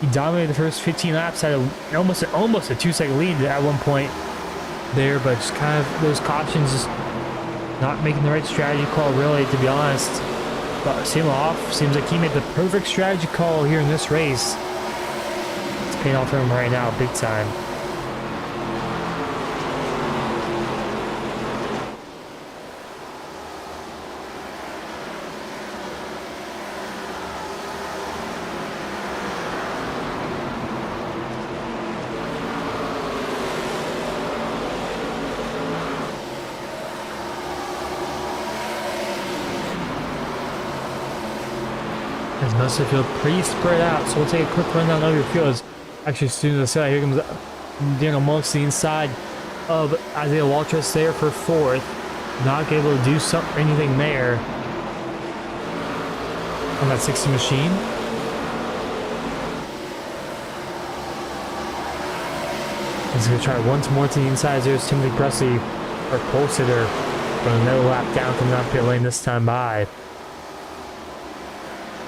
A: He dominated the first 15 laps, had almost a 2-second lead at one point there, but just kind of those cautions, just not making the right strategy call really, to be honest. But Simov seems like he made the perfect strategy call here in this race. It's paying off for him right now, big time. As most of the field pretty spread out, so we'll take a quick rundown of your field. Actually, as soon as I say, here comes Daniel Monks, the inside of Isaiah Waltrus there for fourth. Not able to do anything there on that 60 machine. He's going to try once more to the inside. There's Timothy Presley, our pole sitter, for another lap down, coming out pit lane this time by.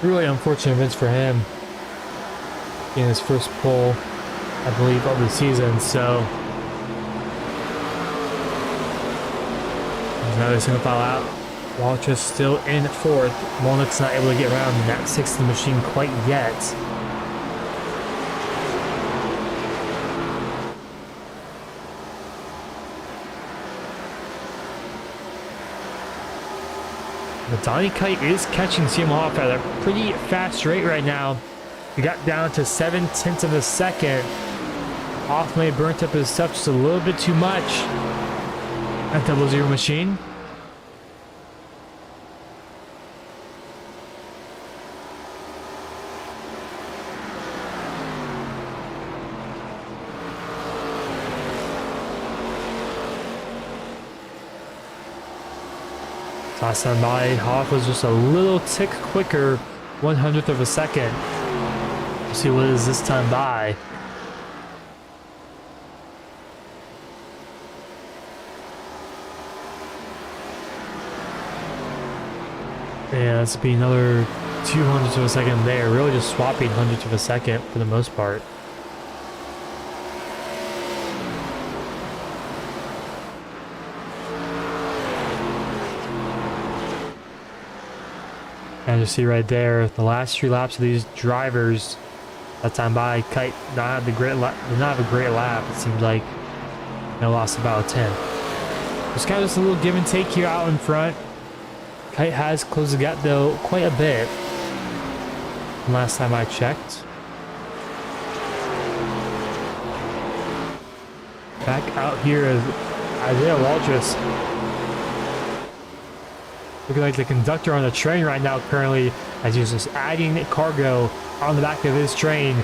A: Really unfortunate events for him in his first pole, I believe, of the season. So there's another single file out. Waltrus still in fourth. Molnick's not able to get around that 60 machine quite yet. But Donnie Kite is catching CM Hoff at a pretty fast rate right now. We got down to 0.7 of a second. Hoff may have burnt up his stuff just a little bit too much. That 00 machine. Last time by, Hoff was just a little tick quicker, 1/100th of a second. Let's see what it is this time by. Yeah, that's be another 2/100ths of a second there. Really just swapping 100ths of a second for the most part. And you see right there, the last 3 laps of these drivers, that time by, Kite did not have a great lap. It seems like they lost about 10. There's kind of just a little give and take here out in front. Kite has closed the gap though quite a bit from last time I checked. Back out here is Isaiah Waltrus. Looking like the conductor on the train right now currently, as he's just adding cargo on the back of his train.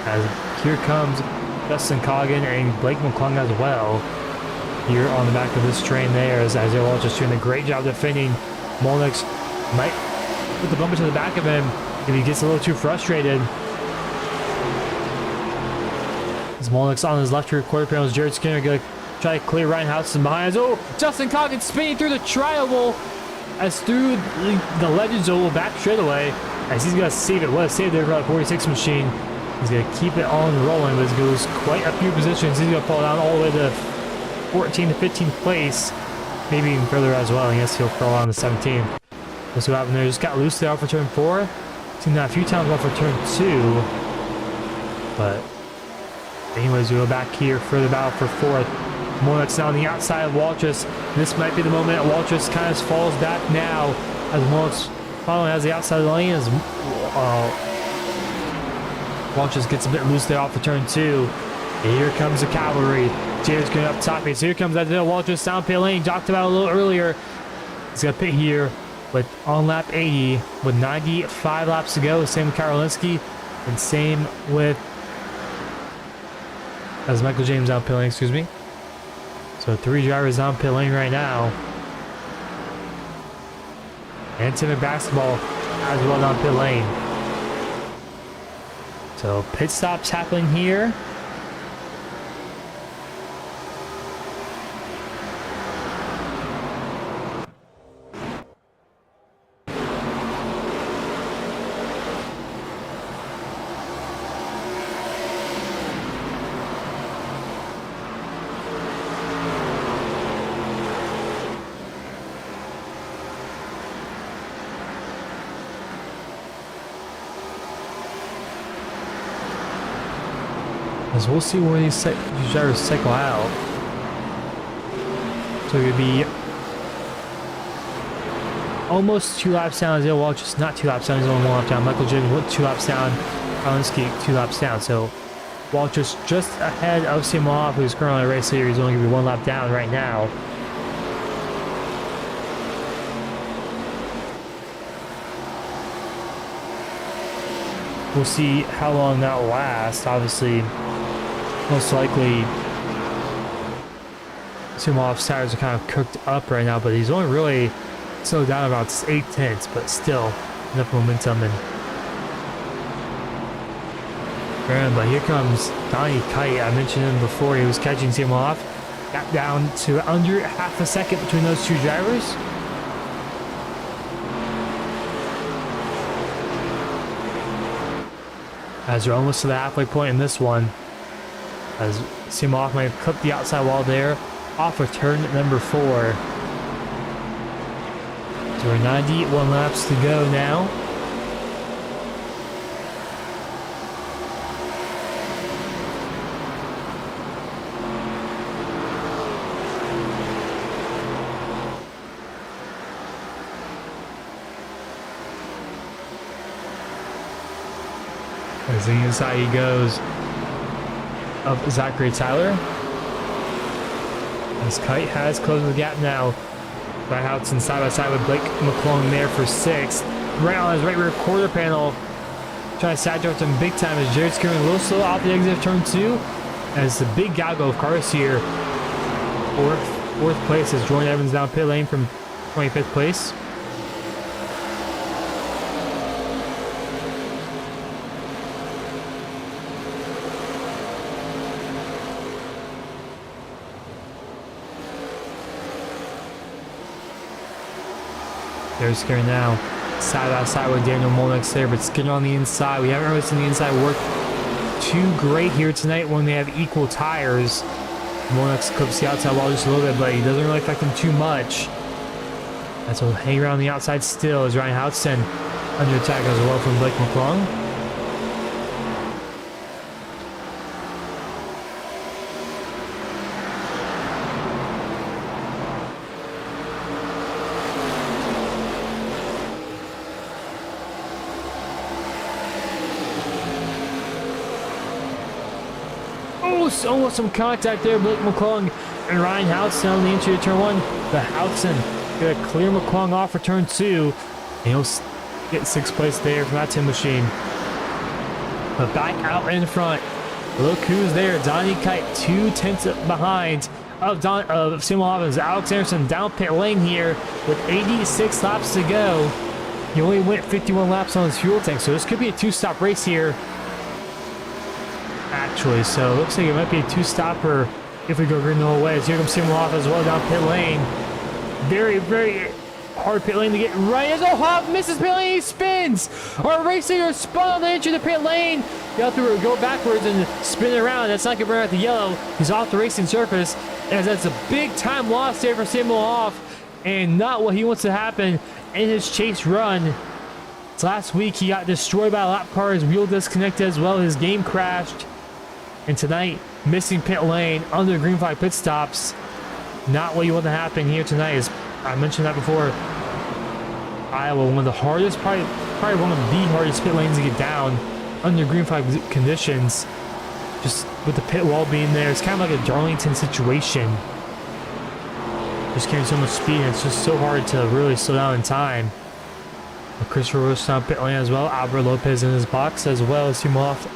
A: As here comes Justin Coggin and Blake McClung as well. here on the back of this train there, as Isaiah Walsh is doing a great job defending. Molnick's might put the bumper to the back of him if he gets a little too frustrated. As Molnick's on his left rear quarter panel, Jared Skinner going to try to clear Ryan Hudson behind us. Oh, Justin Coggins spinning through the tri-oval as through the Legends Oval back straight away, as he's going to save it. What a save there for that 46 machine. He's going to keep it on rolling, but it goes quite a few positions. He's going to fall down all the way to 14th to 15th place, maybe even further as well. I guess he'll fall down to 17th. Let's see what happened there. Just got loose there off for turn 4. Seen that a few times off for turn 2. But anyways, we go back here for the battle for 4th. Molnick's on the outside of Waltrus. This might be the moment that Waltrus kind of falls back now, as Molnick's following as the outside of the lane, as Waltrus gets a bit loose there off for turn 2. And here comes the cavalry. Jared's going up top here. So here comes Isaiah Waltrus down pit lane. Talked about a little earlier. He's going to pit here with on lap 80 with 95 laps to go. Same with Karolinski, and same with as Michael James down pit lane, excuse me. So 3 drivers down pit lane right now. And Tim Basketball as well down pit lane. So pit stops happening here. As we'll see where these drivers cycle out. So it could be almost 2 laps down. Isaiah Walsh just not 2 laps down. He's only 1 lap down. Michael James went 2 laps down. Karolinski 2 laps down. So Walsh just ahead of Simov, who's currently a race leader. He's only going to be 1 lap down right now. We'll see how long that will last. Obviously, most likely Simov's tires are kind of cooked up right now, but he's only really slowed down about 8/10, but still enough momentum. But here comes Donnie Kite. I mentioned him before. He was catching Simov. Got down to under half a second between those 2 drivers. As we're almost to the halfway point in this one, as Simov might have clipped the outside wall there off of turn number 4. So we're 91 laps to go now. As the inside he goes of Zachary Tyler. As Kite has closed the gap now. Ryan Hudson side by side with Blake McClung there for 6th. Right on his right rear quarter panel. Trying to side drift him big time as Jared Skinner a little slow off the exit of turn 2. As the big gaggle of cars here. Fourth place as Jordan Evans down pit lane from 25th place. There's Skinner now, side by side with Daniel Molnick there, but Skinner on the inside. We haven't really seen the inside work too great here tonight when they have equal tires. Molnick clips the outside wall just a little bit, but he doesn't really affect him too much. That's what hang around the outside still as Ryan Hudson under attack as well from Blake McClung. Almost some contact there. Blake McClung and Ryan Hudson on the interior turn 1. But Hudson gonna clear McClung off for turn 2. And he'll get 6th place there from that Tim machine. But back out in front, look who's there. Donnie Kite 2/10 behind of Samuel Hoffman's Alex Anderson down pit lane here with 86 laps to go. He only went 51 laps on his fuel tank, so this could be a two-stop race here. Actually, so it looks like it might be a two-stopper if we go green the whole way. As here comes Samuel Hoffman as well down pit lane. Very, very hard pit lane to get right as Hoff misses pit lane. He spins. Our race leader spun on the entry of the pit lane. You have to go backwards and spin around. That's not going to burn out the yellow. He's off the racing surface, as that's a big time loss there for Samuel Hoff, and not what he wants to happen in his chase run. So last week he got destroyed by a lap car. His wheel disconnected as well. His game crashed, and tonight missing pit lane under green flag pit stops. Not what you want to happen here tonight. Is I mentioned that before. Iowa, one of the hardest, probably one of the hardest pit lanes to get down under green flag conditions. Just with the pit wall being there, it's kind of like a Darlington situation. Just carrying so much speed, and it's just so hard to really slow down in time. Christopher Roach down pit lane as well. Albert Lopez in his box as well as him off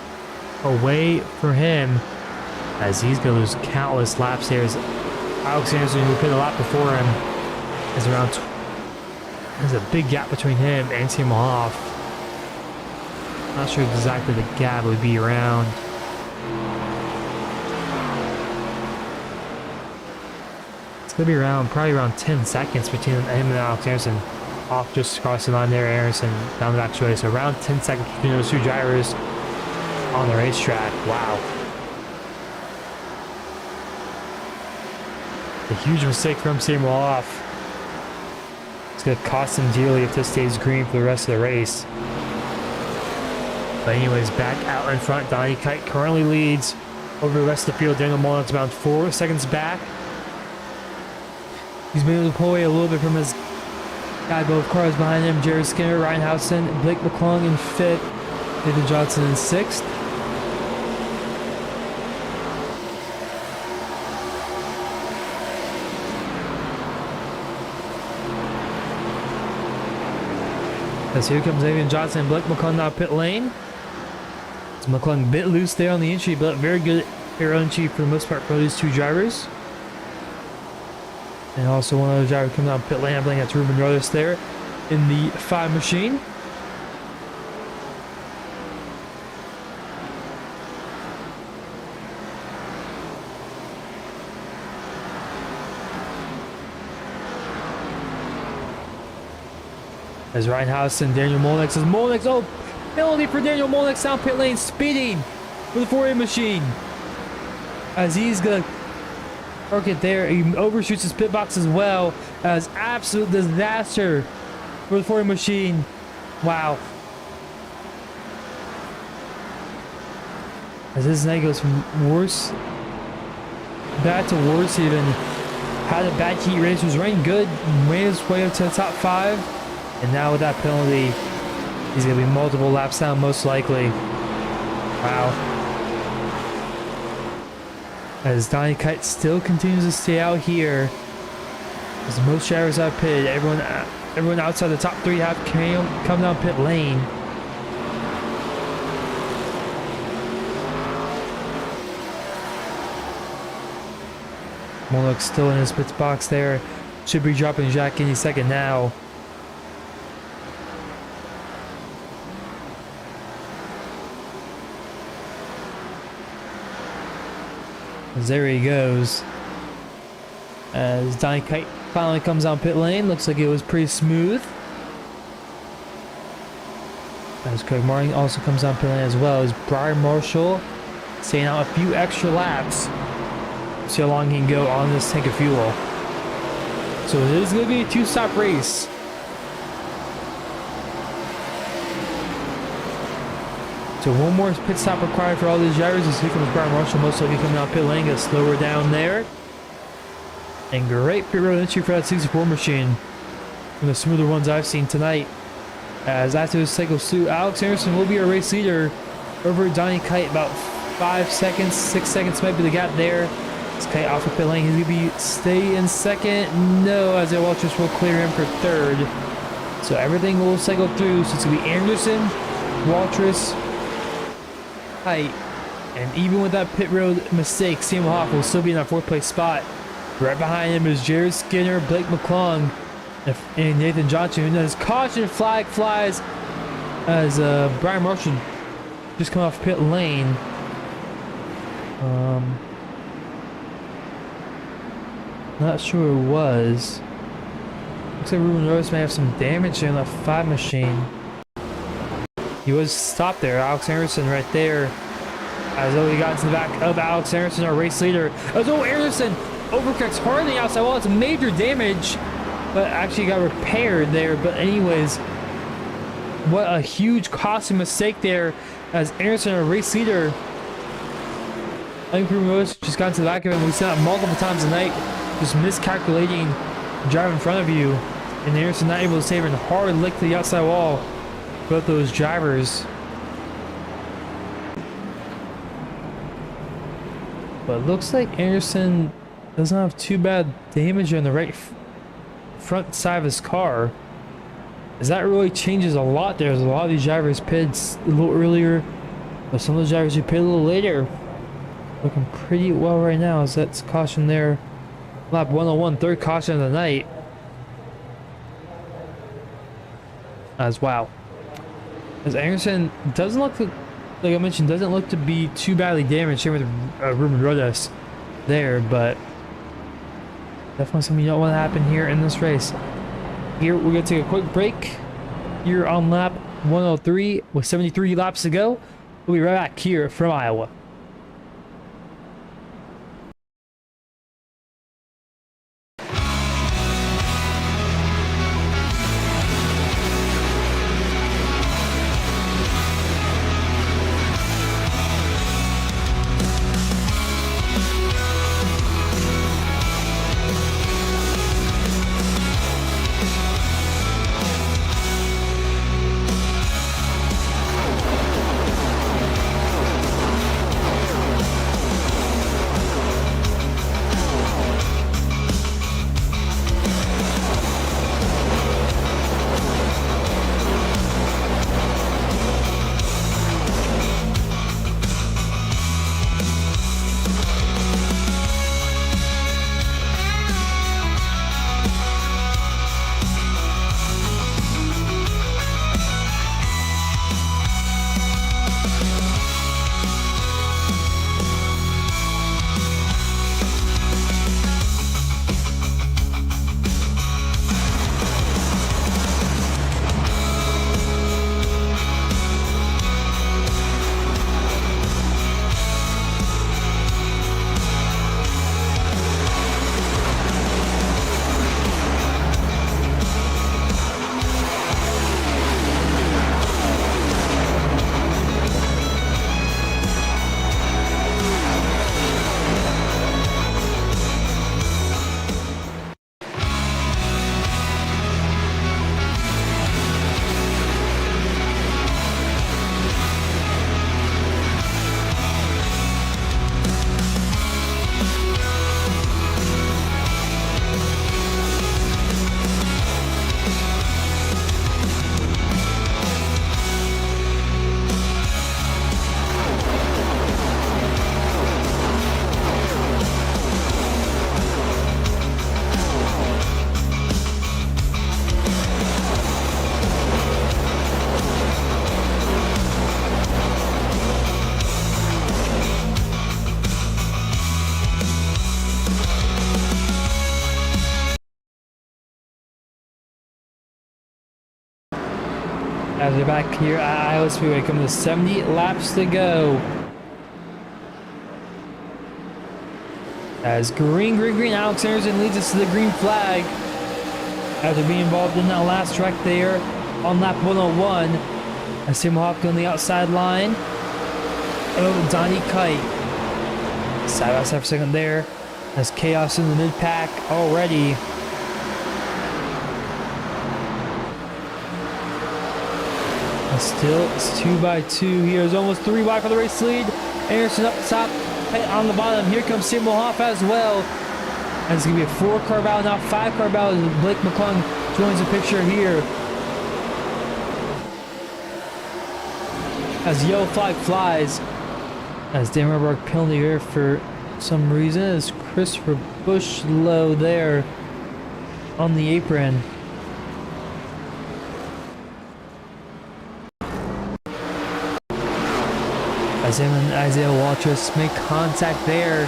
A: away for him, as he's going to lose countless laps here. As Alex Anderson, who pit a lap before him, is around. There's a big gap between him and Tim Hoff. Not sure exactly the gap would be around. It's going to be around, probably around 10 seconds between him and Alex Anderson. Off just crossing the line there, Anderson down the back straight. So around 10 seconds between those two drivers on the racetrack. Wow. A huge mistake from Samuel Hoff. It's going to cost him dearly if this stays green for the rest of the race. But anyways, back out in front, Donnie Kite currently leads over the rest of the field. Daniel Mullen's about 4 seconds back. He's been able to pull away a little bit from his guy, both cars behind him. Jerry Skinner, Ryan Housen, Blake McClung in 5th, David Johnson in 6th. As here comes David Johnson and Blake McClung now pit lane. So McClung a bit loose there on the entry, but very good air entry for the most part for these two drivers. And also one other driver coming out pit lane. I believe that's Ruben Rodas there in the 5 machine. As Ryan House and Daniel Molnick says, Molnick, oh, penalty for Daniel Molnick down pit lane, speeding with the 4A machine. As he's going to park it there, he overshoots his pit box as well. As absolute disaster for the 4A machine. Wow. As this night goes from worse, bad to worse even. Had a bad heat race, was running good, made his way up to the top 5. And now with that penalty, he's going to be multiple laps down most likely. Wow. As Donnie Kite still continues to stay out here. As most drivers have pitted, everyone outside the top 3 have come down pit lane. Molnick still in his pit box there. Should be dropping Jack any second now. As there he goes. As Donnie Kite finally comes down pit lane. Looks like it was pretty smooth. As Craig Martin also comes down pit lane as well. As Brian Marshall staying out a few extra laps. See how long he can go on this tank of fuel. So it is going to be a 2-stop race. So one more pit stop required for all these drivers. As here comes Brian Marshall, most likely coming out pit lane, gonna slow her down there. And great pit road entry for that 64 machine. One of the smoother ones I've seen tonight. As after this cycle suit, Alex Anderson will be our race leader over Donnie Kite. About 5 seconds, 6 seconds might be the gap there. This Kite off of pit lane. He's gonna be stay in second. No, as Walters will clear him for 3rd. So everything will cycle through. So it's gonna be Anderson, Walters, Kite, and even with that pit road mistake, Samuel Hoff will still be in that 4th place spot. Right behind him is Jared Skinner, Blake McClung, and Nathan Johnson. As caution flag flies as Brian Marshall just come off pit lane. Not sure who it was. Looks like Ruben Rose may have some damage in the 5 machine. He was stopped there. Alex Anderson right there. As though he got into the back of Alex Anderson, our race leader. As though Anderson overcorrects hard on the outside. Well, it's major damage, but actually got repaired there. But anyways, what a huge costly mistake there. As Anderson, our race leader, I think Ruben Rose just got into the back of him. We've seen that multiple times tonight. Just miscalculating, drive in front of you, and Anderson not able to save it. Hard lick to the outside wall. Both those drivers. But it looks like Anderson doesn't have too bad damage on the right front side of his car. As that really changes a lot there. There's a lot of these drivers pitted a little earlier, but some of the drivers who pitted a little later looking pretty well right now. As that's caution there. Lap 101, third caution of the night. As wow. As Anderson doesn't look like I mentioned, doesn't look to be too badly damaged. Same with Ruben Rodas there, but definitely something you don't want to happen here in this race. Here we're gonna take a quick break here on lap 103 with 73 laps to go. We'll be right back here from Iowa. As we're back here at Iowa Speedway, coming to 70 laps to go. As green, Alex Anderson leads us to the green flag after being involved in that last track there on lap 101. As Tim Hopkins on the outside line. Oh, Donnie Kite. Side by side for a second there. As chaos in the mid pack already. Still, it's 2 by 2 here. It's almost 3 wide for the race lead. Anderson up top, on the bottom. Here comes Samuel Hoff as well. And it's going to be a 4-car battle now, 5-car battle as Blake McClung joins the picture here. As yellow flag flies, as Dan Robark penalty here for some reason, as Christopher Bush low there on the apron. As him and Isaiah Waltrus make contact there.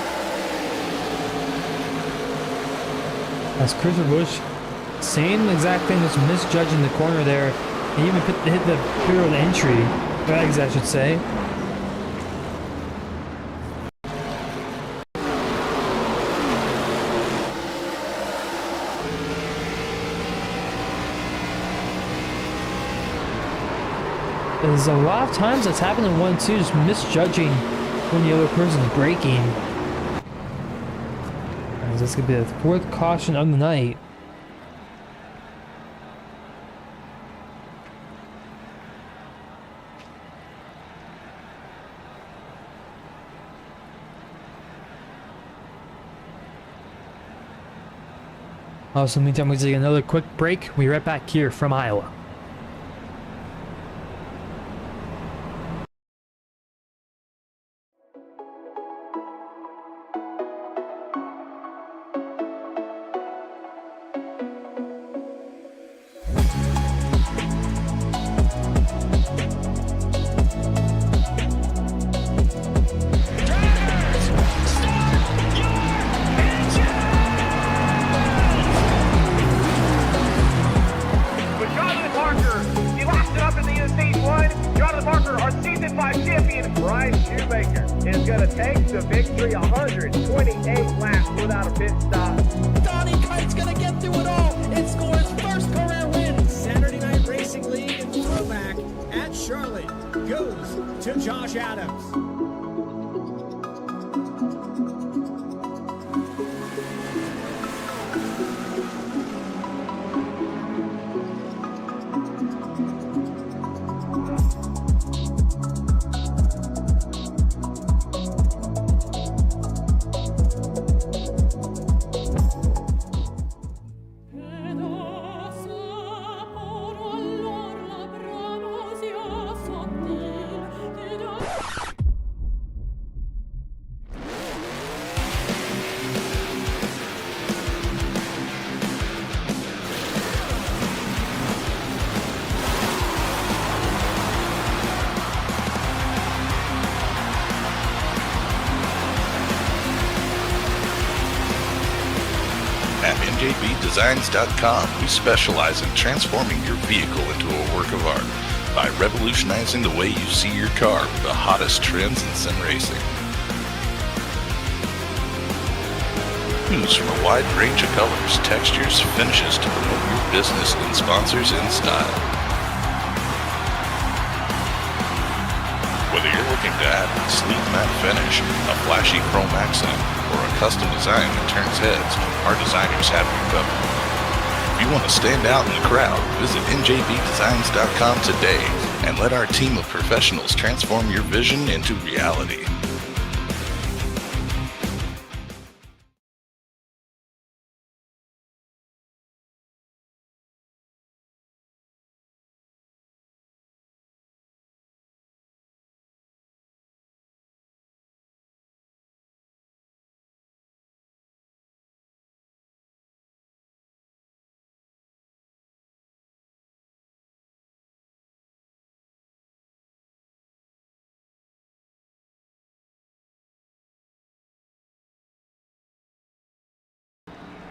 A: As Christopher Bush, same exact thing, just misjudging the corner there. He even hit the period entry, or exit I should say. There's a lot of times that's happened in 1-2, just misjudging when the other person's braking. As this could be the 4th caution of the night. Also, meantime, we'll take another quick break. We'll be right back here from Iowa.
C: Is going to take the victory 128 laps without a pit stop.
D: Donnie Kite's going to get through it all and score his first career win. Saturday Night Racing League and throwback at Charlotte goes to Josh Adams.
E: At NJBDesigns.com, we specialize in transforming your vehicle into a work of art by revolutionizing the way you see your car with the hottest trends in sim racing. Choose from a wide range of colors, textures, finishes to promote your business and sponsors in style. Whether you're looking to add a sleek matte finish, a flashy chrome accent, or a custom design that turns heads, our designers have you covered. If you want to stand out in the crowd, visit njbdesigns.com today and let our team of professionals transform your vision into reality.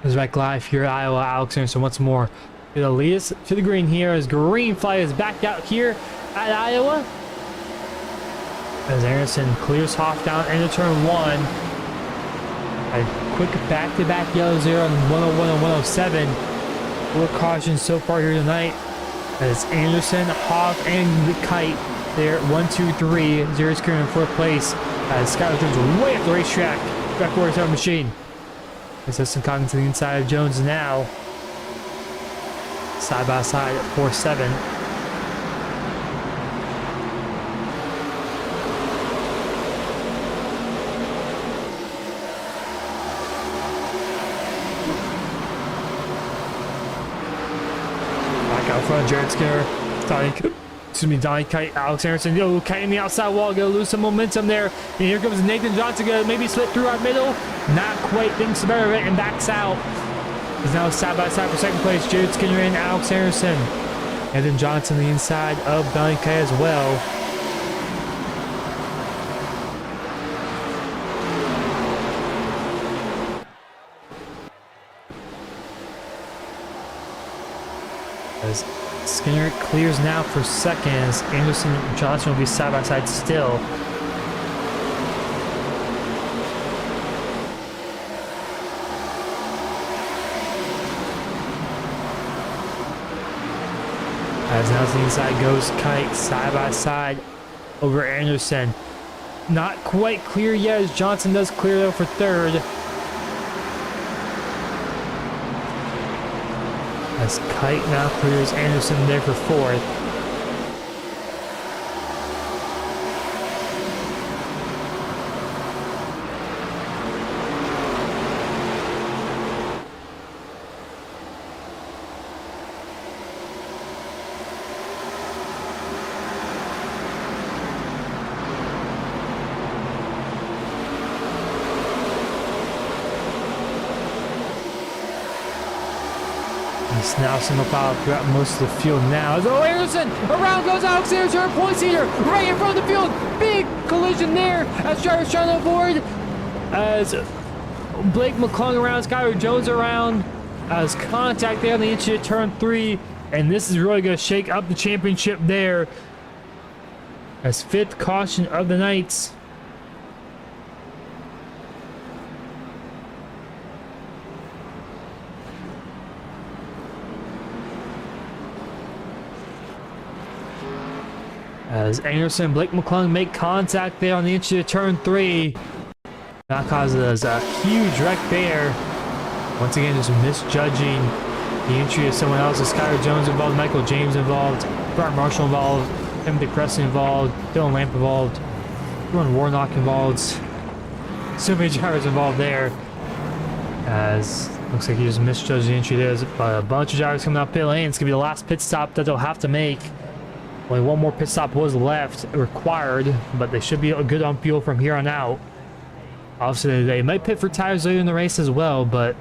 A: Is back live here at Iowa. Alex Anderson once more to the lead us to the green here as green flag is back out here at Iowa. As Anderson clears Hoff down into turn 1. A quick back-to-back yellows there on 101 and 107. 4 cautions so far here tonight. As Anderson, Hoff, and the Kite there 1, 2, 3. Zero securing in 4th place. As Scott returns way up the racetrack. Back over to our machine. Assistant Cotton to the inside of Jones now. Side by side at 4-7. Back out front, Jared Skinner starting Excuse me, Donnie Kite, Alex Anderson. Yo, kiting the outside wall, gonna lose some momentum there. And here comes Nathan Johnson, gonna maybe slip through our middle. Not quite, thinks better of it and backs out. He's now side by side for second place. Jared Skinner and Alex Anderson. And then Johnson the inside of Donnie Kite as well. As Skinner clears now for seconds. Anderson and Johnson will be side by side still. As now to the inside goes Kite side by side over Anderson. Not quite clear yet as Johnson does clear though for third. As Kite now clears Anderson there for fourth. He's now single file throughout most of the field now. Oh, Anderson! Around goes Alex Anderson, point leader, right in front of the field. Big collision there as drivers trying to avoid. As Blake McClung around, Skyler Jones around. As contact there on the entry to turn 3. And this is really going to shake up the championship there. As fifth caution of the night. As Anderson and Blake McClung make contact there on the entry to turn 3. That causes a huge wreck there. Once again, just misjudging the entry of someone else. Skyler Jones involved, Michael James involved, Brian Marshall involved, Timothy Preston involved, Dylan Lamp involved, Ron Warnock involved. So many drivers involved there. As looks like he just misjudged the entry. There's a bunch of drivers coming out pit lane. It's going to be the last pit stop that they'll have to make. Only one more pit stop was left required, but they should be good on fuel from here on out. Obviously, they might pit for tires later in the race as well, but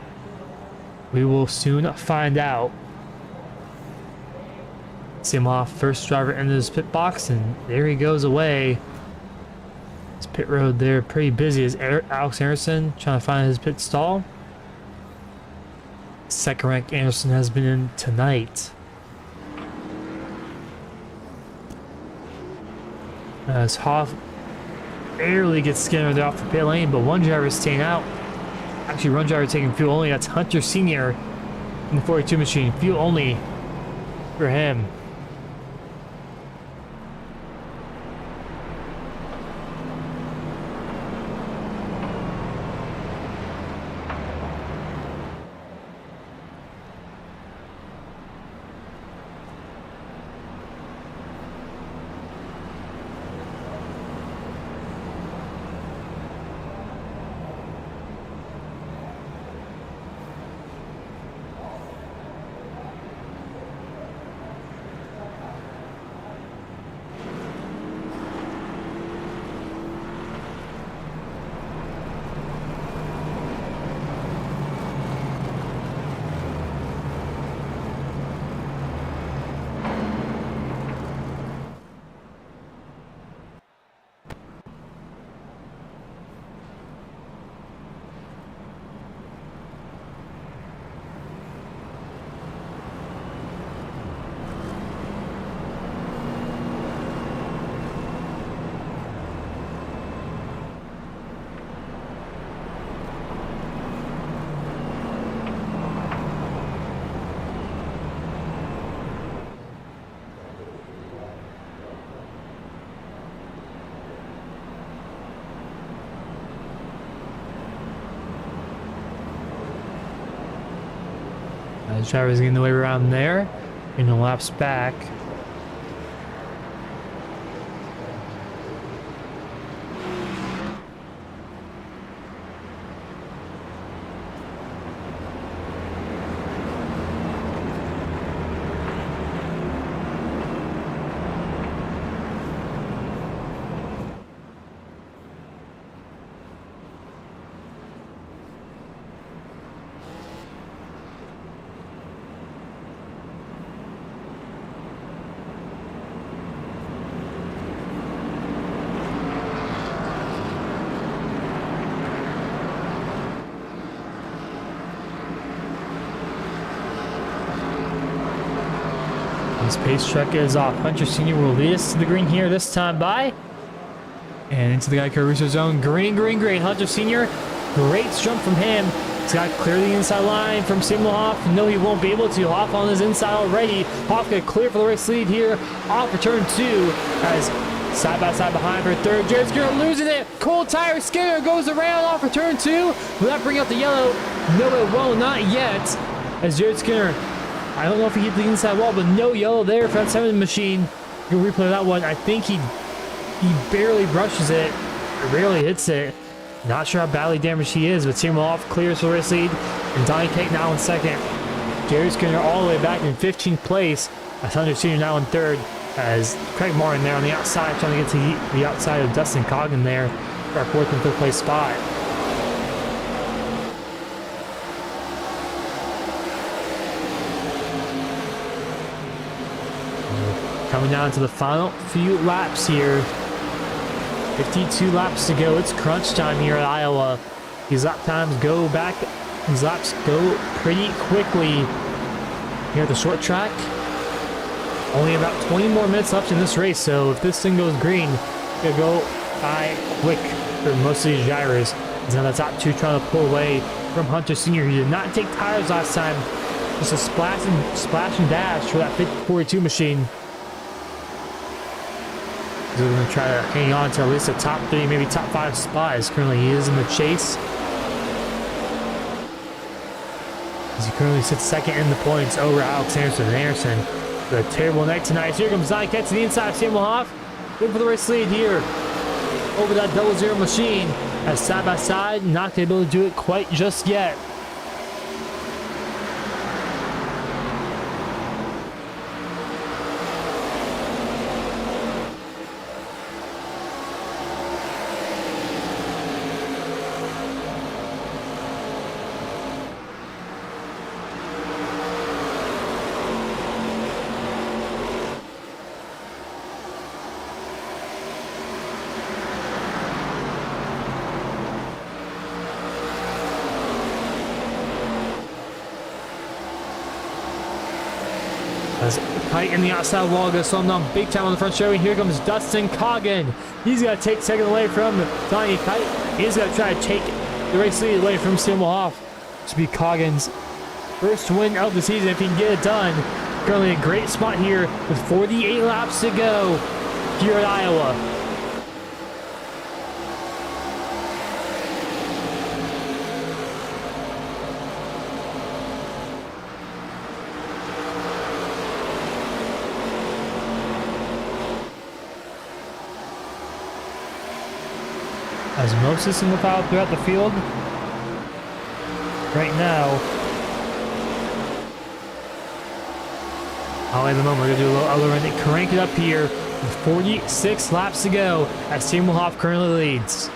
A: we will soon find out. See him off, first driver into his pit box, and there he goes away. This pit road there pretty busy as Alex Anderson trying to find his pit stall. Second rank Anderson has been in tonight. As Hoff barely gets Skinner there off the pit lane, but one driver is staying out. Actually, one driver taking fuel only. That's Hunter Sr. in the 42 machine. Fuel only for him. The driver's getting the way around there, and the laps back. This pace truck is off. Hunter Sr. will lead us to the green here this time by. And into the Geico Research Zone. Green, green, green. Hunter Sr. Great jump from him. He's got to clear the inside line from Samuel Hoff. No, he won't be able to. Hoff on his inside already. Hoff got clear for the race lead here. Off for turn 2 as side by side behind for third. Jared Skinner losing it. Cold tire. Skinner goes around off for turn 2. Will that bring out the yellow? No, it won't. Not yet. As Jared Skinner, I don't know if he hit the inside wall, but no yellow there for that 7 machine. You'll replay that one. I think he barely brushes it. Or barely hits it. Not sure how badly damaged he is, but Samuel Hoff clears for the race lead. And Donnie Kate now in second. Jared Skinner all the way back in 15th place. As Hunter Sr. now in third. As Craig Martin there on the outside, trying to get to the outside of Dustin Coggin there for our 4th and 5th place spot. Coming down to the final few laps here. 52 laps to go. It's crunch time here at Iowa. These lap times go back. These laps go pretty quickly here at the short track. Only about 20 more minutes left in this race, so if this thing goes green, it'll go by quick for most of these drivers. He's on the top 2 trying to pull away from Hunter Sr. He did not take tires last time. Just a splash and dash for that 42 machine. He's going to try to hang on to at least a top 3, maybe top 5 spot, as currently he is in the chase. As he currently sits second in the points over Alex Anderson. And Anderson, the terrible night tonight. Here comes Donnie Kent to the inside of Samuel Hoff. Good for the race lead here over that 00 machine. As side by side, not going to be able to do it quite just yet. As Kite in the outside wall goes slowing down big time on the front show. And here comes Dustin Coggin. He's got to take second away from Donnie Kite. He's got to try to take the race lead away from Samuel Hoff. This will be Coggin's first win of the season if he can get it done. Currently a great spot here with 48 laps to go here at Iowa. As most is single file throughout the field right now. At the moment, we're going to do a little other run and crank it up here with 46 laps to go as Samuel Hoff currently leads.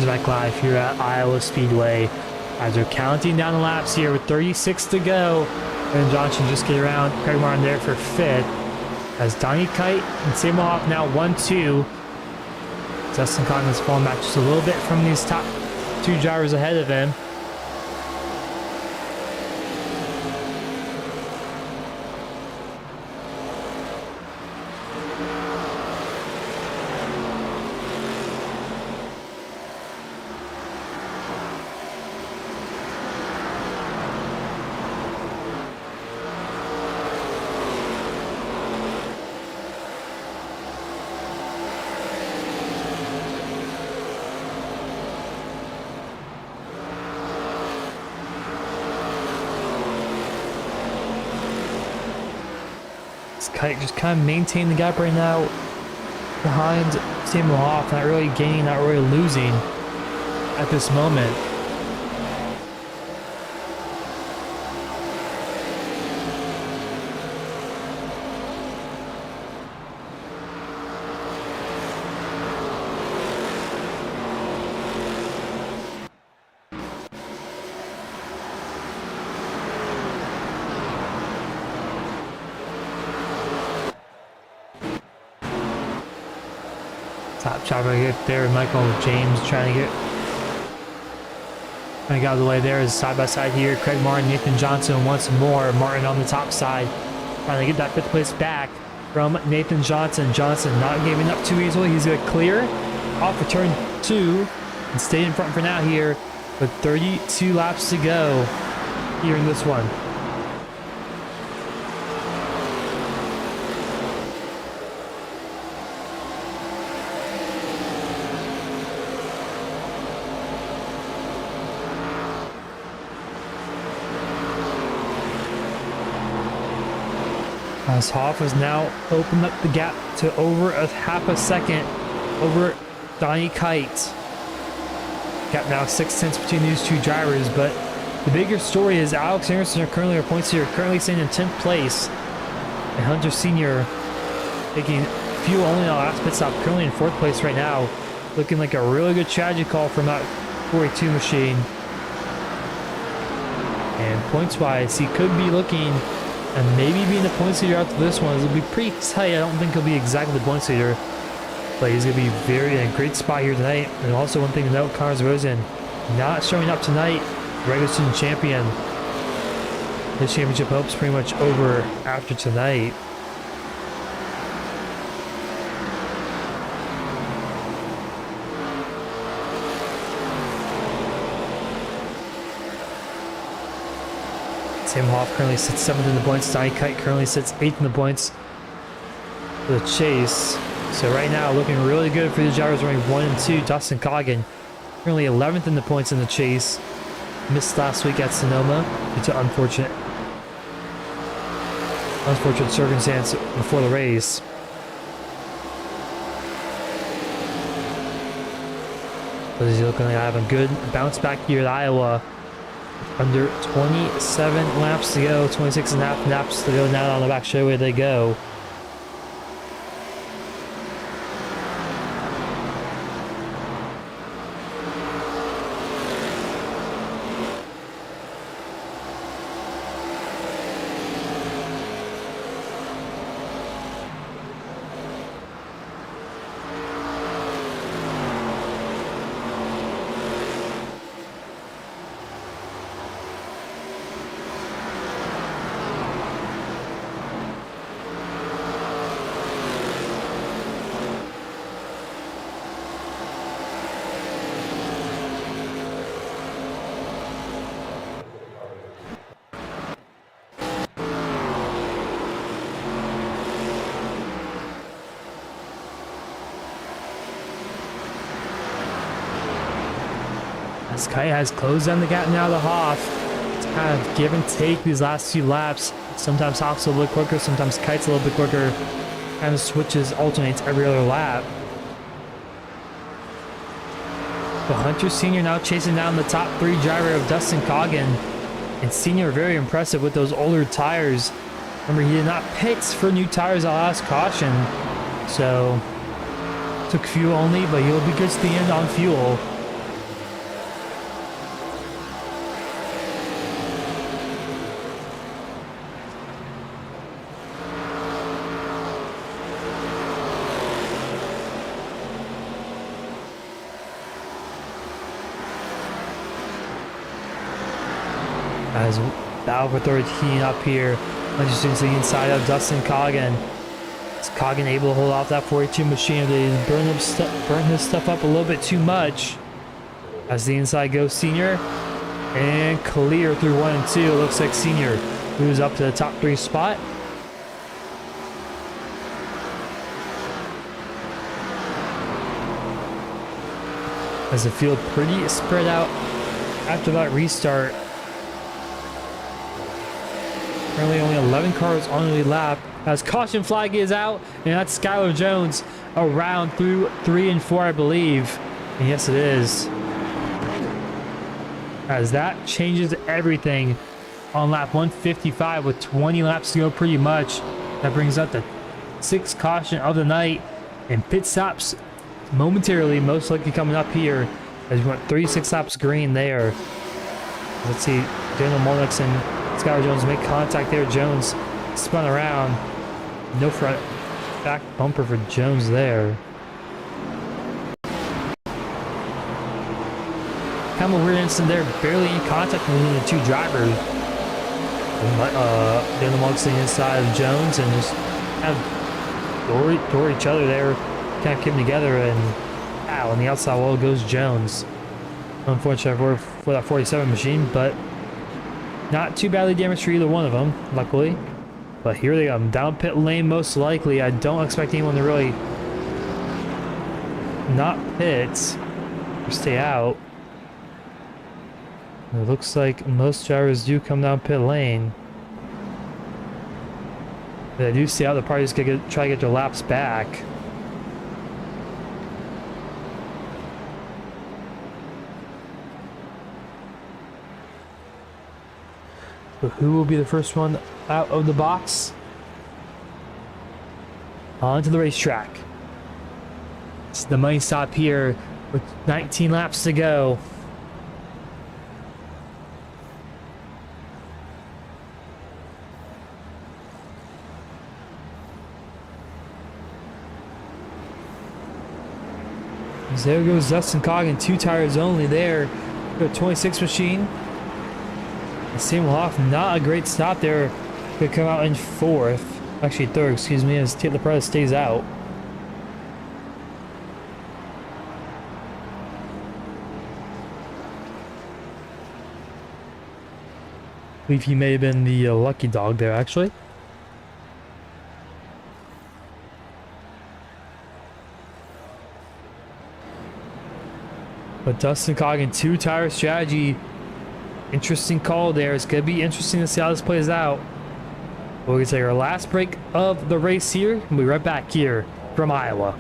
A: back live here at Iowa Speedway as they're counting down the laps here with 36 to go. And Johnson just get around Craig Martin there for 5th as Donnie Kite and Samuel Hoff now 1-2. Dustin Coggin's falling back just a little bit from these top 2 drivers ahead of him. Kite just kind of maintain the gap right now behind Samuel Hoff, not really gaining, not really losing at this moment. Top chopper get there. Michael James trying to get out of the way there. Is side by side here. Craig Martin, Nathan Johnson once more. Martin on the top side, trying to get that 5th place back from Nathan Johnson. Johnson not giving up too easily. He's going to clear off for turn 2 and stay in front for now here with 32 laps to go here in this one. As Hoff has now opened up the gap to over a half a second over Donnie Kite. Gap now 6/10 between these 2 drivers, but the bigger story is Alex Anderson are currently, our points here, currently staying in 10th place. And Hunter Sr. taking fuel only on the last pit stop, currently in 4th place right now. Looking like a really good strategy call from that 42 machine. And points wise, he could be looking and maybe being the points leader after this one. It'll be pretty tight. I don't think he'll be exactly the points leader, but he's going to be very in a great spot here tonight. And also one thing to note, Connors Rosen not showing up tonight, regular season champion. His championship hope's pretty much over after tonight. Sam Hoff currently sits 7th in the points. Donnie Kite currently sits 8th in the points for the chase. So right now, looking really good for the drivers running 1 and 2. Dustin Coggin currently 11th in the points in the chase. Missed last week at Sonoma due to unfortunate circumstance before the race. But he's looking like having a good bounce back here at Iowa. Under 27 laps to go, 26 and a half laps to go now on the back straightaway they go. As Kite has closed down the gap now to Hoff. It's kind of give and take these last few laps. Sometimes Hoff's a little bit quicker, sometimes Kite's a little bit quicker. Kind of switches, alternates every other lap. But Hunter Sr. now chasing down the top 3 driver of Dustin Coggin. And Sr. very impressive with those older tires. Remember, he did not pit for new tires at last caution. So, took fuel only, but he'll be good to the end on fuel. As battle for 13 up here. Just into the inside of Dustin Coggin. Is Coggin able to hold off that 42 machine? They burn his stuff up a little bit too much. As the inside goes Senior. And clear through 1 and 2. It looks like Senior moves up to the top 3 spot. As the field pretty spread out after that restart. Currently only 11 cars on the lap. As caution flag is out, and that's Skylar Jones around through 3 and 4, I believe. And yes, it is. As that changes everything on lap 155 with 20 laps to go pretty much. That brings up the 6th caution of the night, and pit stops momentarily most likely coming up here as we went 36 laps green there. Let's see, Daniel Molnix and Skylar Jones make contact there. Jones spun around. No front back bumper for Jones there. Kind of a weird incident there. Barely in contact between the 2 drivers. Daniel Molnix inside of Jones and just kind of door each other there. Kind of came together, and ow, on the outside wall goes Jones. Unfortunately for that 47 machine, but not too badly damaged for either one of them, luckily. But here they come, down pit lane most likely. I don't expect anyone to really not pit or stay out. It looks like most drivers do come down pit lane. If they do stay out, they're probably just gonna try to get their laps back. So who will be the first one out of the box? On to the racetrack. It's the money stop here with 19 laps to go. So there goes Dustin Coggin, 2 tires only there. The 26 machine. Sam Hoff, not a great stop there. Could come out in 4th. Actually 3rd, excuse me, as Taylor Perez stays out. I believe he may have been the lucky dog there, actually. But Dustin Coggin, 2-tire strategy. Interesting call there. It's going to be interesting to see how this plays out. We're going to take our last break of the race here. We'll be right back here from Iowa.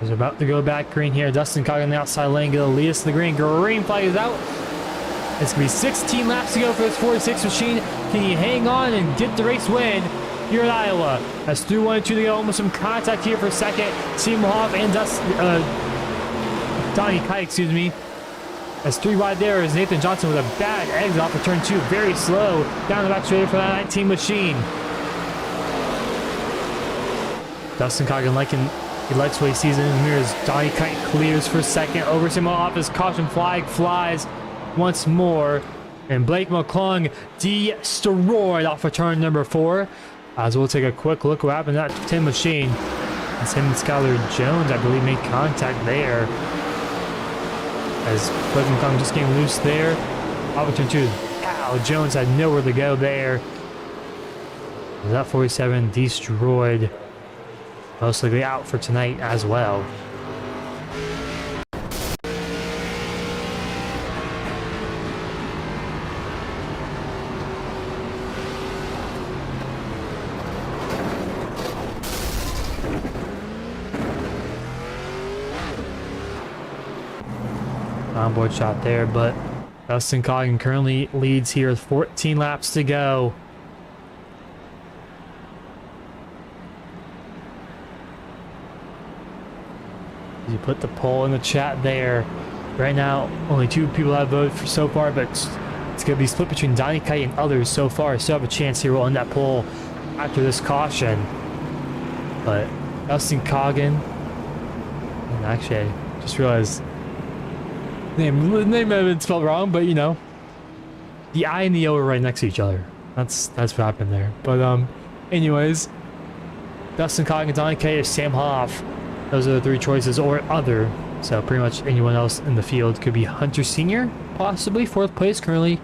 A: Is about to go back green here. Dustin Cog on the outside lane, gonna lead us to the green. Green flag is out. It's gonna be 16 laps to go for this 46 machine. Can he hang on and get the race win here at Iowa? As through 1 and 2 to go, almost some contact here for second. Seymour Hoff and Donnie Kite, excuse me. As 3 wide there is Nathan Johnson with a bad exit off of turn 2. Very slow down the back straight for that 19 machine. Dustin Coggin he likes what he sees in his mirrors. Donnie Kite clears for second. Over Seymour Hoff as caution flag flies once more. And Blake McClung destroyed off of turn number 4. As we'll take a quick look what happened to that 10 machine. As him and Skylar Jones, I believe, made contact there. As Blake McClung just came loose there. Off of turn 2. Wow, Jones had nowhere to go there. That 47 destroyed. Most likely out for tonight as well. Onboard shot there, but Dustin Coggin currently leads here with 14 laps to go. You put the poll in the chat there. Right now, only 2 people have voted for so far, but it's going to be split between Donnie Kite and others so far. Still have a chance here on that poll after this caution. But Dustin Coggin, and actually, I just realized the name might have been spelled wrong, but you know, the I and the O are right next to each other. That's what happened there. But anyways, Dustin Coggin, Donnie Kite, Sam Hoff. Those are the 3 choices, or other. So pretty much anyone else in the field. Could be Hunter Sr., possibly 4th place. Currently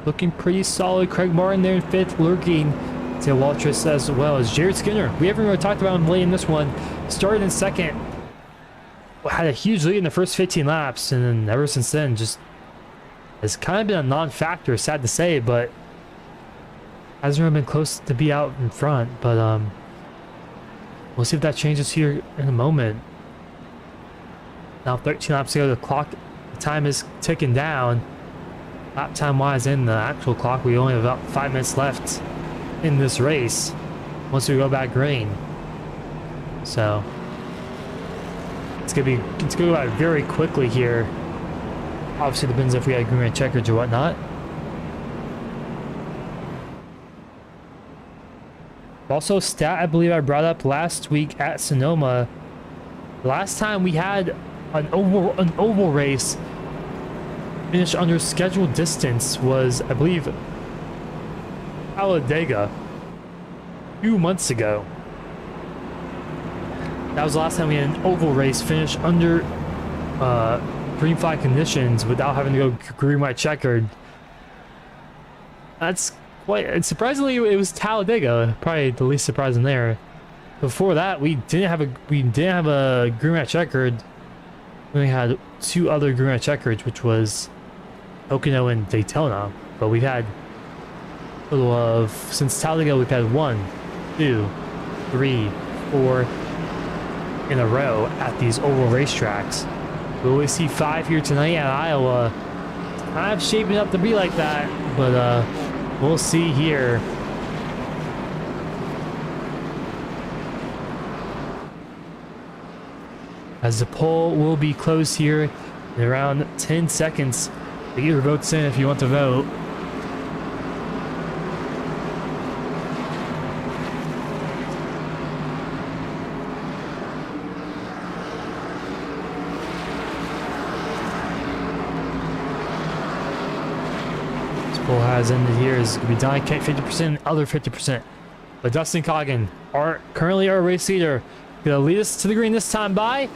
A: looking pretty solid. Craig Martin there in 5th, lurking. To Waltrus as well as Jared Skinner. We haven't really talked about him late in this one. Started in 2nd. Had a huge lead in the first 15 laps. And then ever since then, just has kind of been a non-factor. Sad to say, but hasn't really been close to be out in front. But we'll see if that changes here in a moment. Now 13 laps to go. The time is ticking down. Lap time wise in the actual clock, we only have about 5 minutes left in this race once we go back green. So it's gonna go by very quickly here. Obviously depends if we had green red checkers or whatnot. Also, a stat I believe I brought up last week at Sonoma. Last time we had an oval race finish under scheduled distance was, I believe, Talladega 2 months ago. That was the last time we had an oval race finish under green flag conditions without having to go green white checkered. That's quite surprisingly. It was Talladega, probably the least surprising there. Before that, we didn't have a green white checkered. We only had 2 other green white checkers, which was Pocono and Daytona. But we've had a total of, since Talladega, we've had 1, 2, 3, 4 in a row at these oval racetracks. Will we see 5 here tonight at Iowa? It's kind of shaping up to be like that, but we'll see here. As the poll will be closed here in around 10 seconds. Get your votes in if you want to vote. Poll has ended here. Is going to be Donnie Kite 50%, other 50%. But Dustin Coggin, currently our race leader, going to lead us to the green this time by.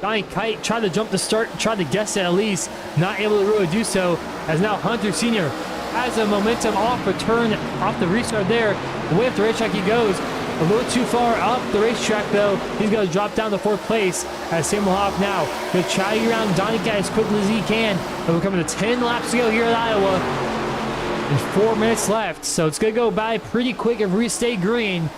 A: Donnie Kite tried to jump the start, tried to guess it at least, not able to really do so. As now Hunter Sr. has a momentum off the restart there. Way up the racetrack he goes. A little too far up the racetrack though. He's going to drop down to 4th place as Samuel Hoff now going to try around Donnie Kite as quickly as he can. And we're coming to 10 laps to go here at Iowa. And 4 minutes left, so it's gonna go by pretty quick if we stay green.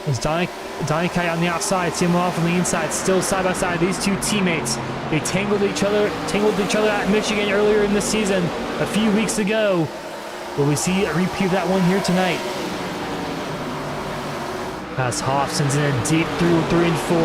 A: As Donnie Donnie Kite on the outside, Sam off on the inside, still side by side. These two teammates, they tangled each other at Michigan earlier in the season, a few weeks ago. Will we see a repeat of that one here tonight? As Hoff sends it in deep through 3 and 4.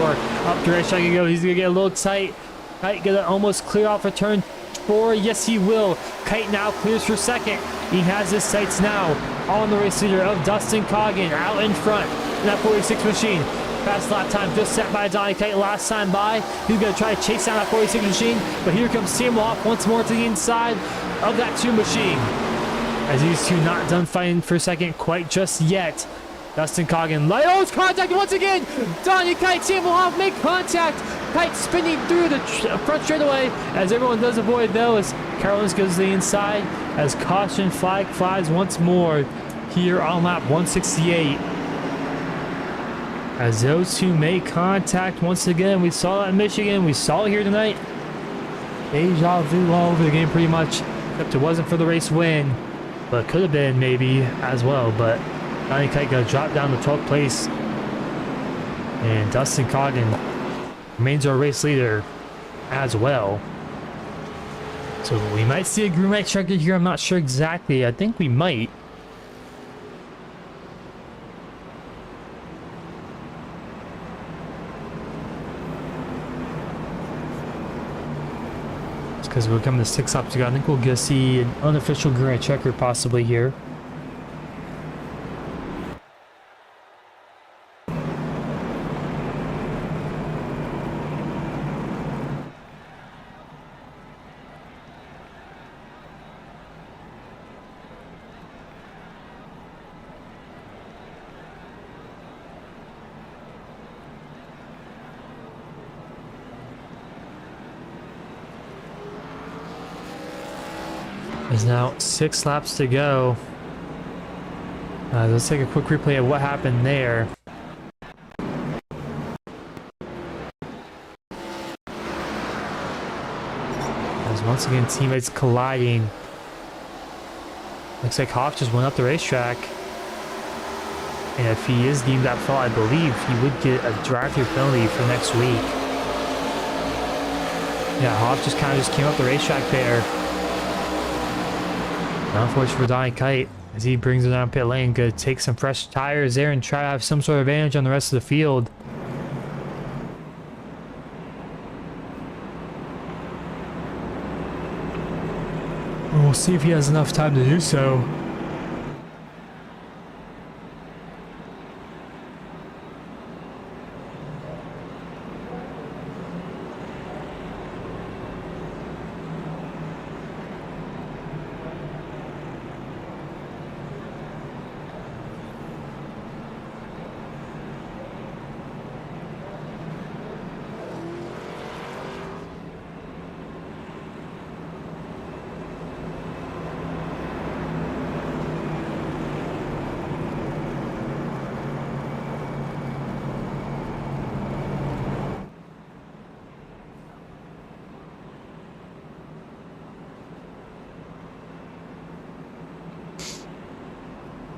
A: Up the racetrack he goes. He's going to get a little tight. Kite going to almost clear off a turn 4. Yes, he will. Kite now clears for second. He has his sights now on the race leader of Dustin Coggin out in front in that 46 machine. Fast lap time just set by Donnie Kite last time by. He's going to try to chase down that 46 machine. But here comes Sam Hoff once more to the inside of that 2 machine. As these two not done fighting for a second quite just yet. Dustin Coggin, Lyos contact once again. Donnie Kite, Sam Hoff make contact. Kite spinning through the front straightaway as everyone does avoid those. Carolins goes to the inside as caution flag flies once more here on lap 168. As those two make contact once again. We saw that in Michigan. We saw it here tonight. Deja vu all over the game pretty much. Except it wasn't for the race win. But could have been maybe as well. But Donnie Kite got dropped down to 12th place. And Dustin Coggin remains our race leader as well. So we might see a green light checker here. I'm not sure exactly. I think we might. It's because we're coming to 6 laps to go. I think we'll get to see an unofficial green light checker possibly here. There's now 6 laps to go. Let's take a quick replay of what happened there. As once again teammates colliding. Looks like Hoff just went up the racetrack. And if he is deemed at fault, I believe he would get a drive-through penalty for next week. Yeah, Hoff just kind of came up the racetrack there. Unfortunate for Donnie Kite as he brings it down pit lane. Gonna take some fresh tires there and try to have some sort of advantage on the rest of the field. We'll see if he has enough time to do so.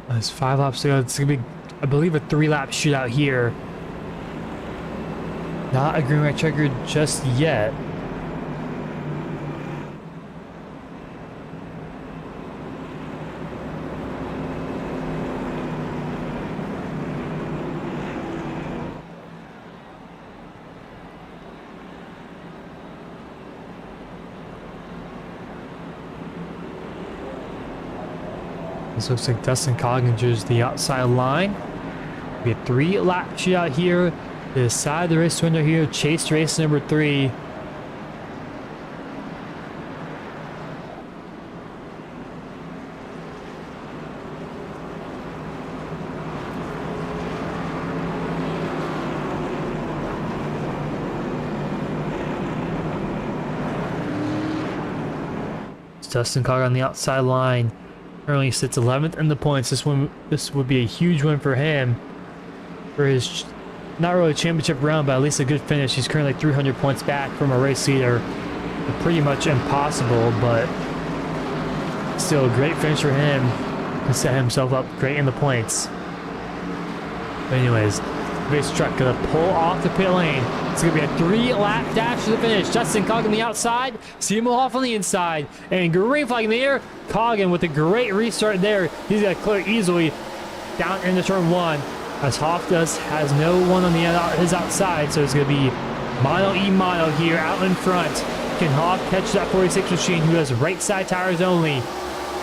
A: There's 5 laps to go. It's gonna be, I believe, a 3-lap shootout here. Not a green light checker just yet. This looks like Dustin Coggin enters the outside line. We have 3-lap shootout here. To decide the race winner here. Chase race number 3. It's Dustin Coggin on the outside line. Currently sits 11th in the points. This would be a huge win for him. For his, not really championship round, but at least a good finish. He's currently 300 points back from a race leader. Pretty much impossible, but still a great finish for him to set himself up great in the points. But anyways, Race truck gonna pull off the pit lane. It's gonna be a 3-lap dash to the finish. Justin Coggin on the outside, Seymour Hoff on the inside, and green flag in the air. Coggin with a great restart there. He's gonna clear easily down into turn 1, as Hoff has no one on his outside, so it's gonna be mono here out in front. Can Hoff catch that 46 machine, who has right side tires only?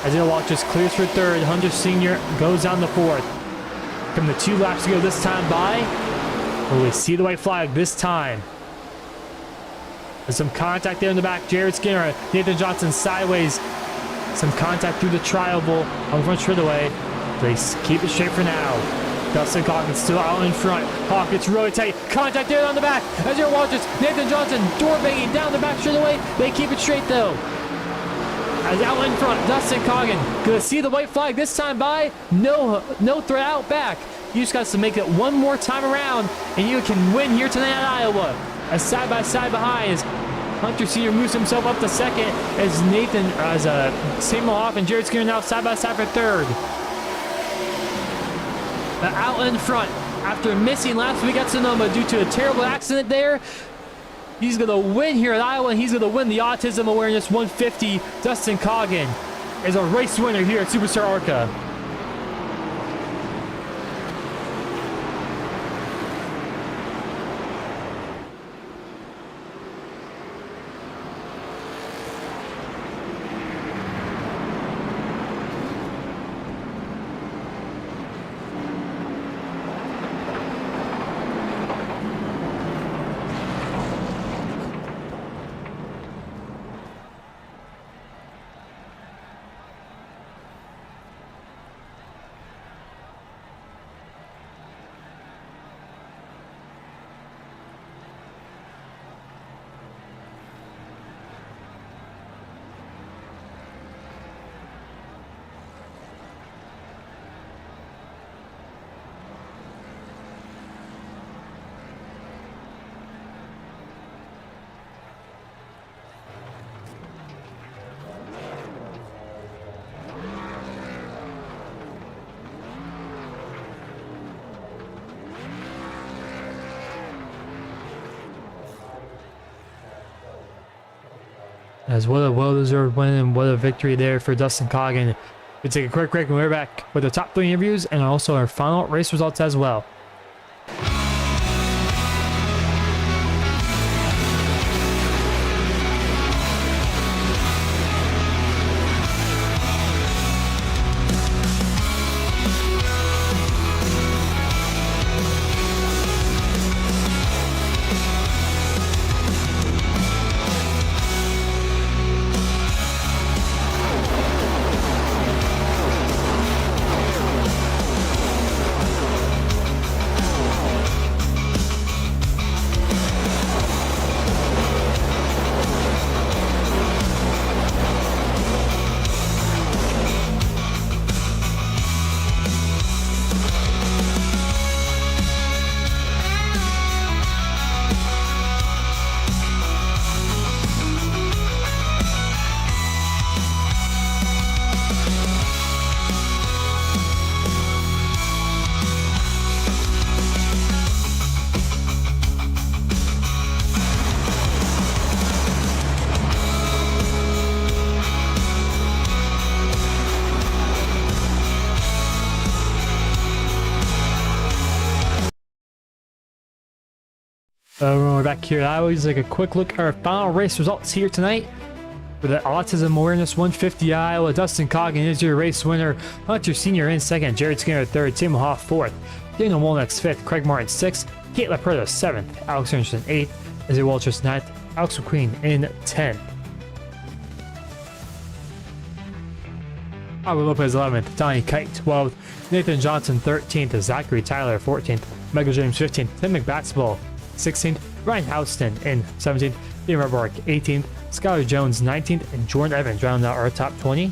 A: As Walk just clears for third. Hunter Sr. goes down the fourth. From the 2 laps to go this time by. Will we see the white flag this time? There's some contact there in the back. Jared Skinner, Nathan Johnson sideways. Some contact through the tri-oval on the front straightaway. They keep it straight for now. Dustin Coggin still out in front. Hawk gets really tight. Contact there on the back. As your watches, Nathan Johnson door banging down the back straightaway. They keep it straight though. As out in front, Dustin Coggin gonna see the white flag this time by. No threat out back. You just got to make it one more time around, and you can win here tonight at Iowa. As side by side behind, as Hunter Sr. moves himself up to second, as Samuel Hoff and Jared Skinner now side by side for third. But out in front, after missing last week at Sonoma due to a terrible accident there, he's going to win here at Iowa, and he's going to win the Autism Awareness 150. Dustin Coggin is a race winner here at SuperStar ARCA. As what a well-deserved win and what a victory there for Dustin Coggin. We take a quick break and we're back with the top 3 interviews and also our final race results as well. We're back here. I always like a quick look at our final race results here tonight for the Autism Awareness 150 Iowa. Dustin Coggin is your race winner. Hunter Sr. in second. Jared Skinner third. Tim Hoff fourth. Daniel Molnitz fifth. Craig Martin sixth. Kate Leperto seventh. Alex Anderson eighth. Izzy Walters ninth. Alex McQueen in 10th. Albert Lopez 11th. Donnie Kite 12th. Nathan Johnson 13th. Zachary Tyler 14th. Michael James 15th. Tim McBasketball 16th, Ryan Houston in 17th, Liam Rebark 18th, Skylar Jones 19th, and Jordan Evans rounding out our top 20.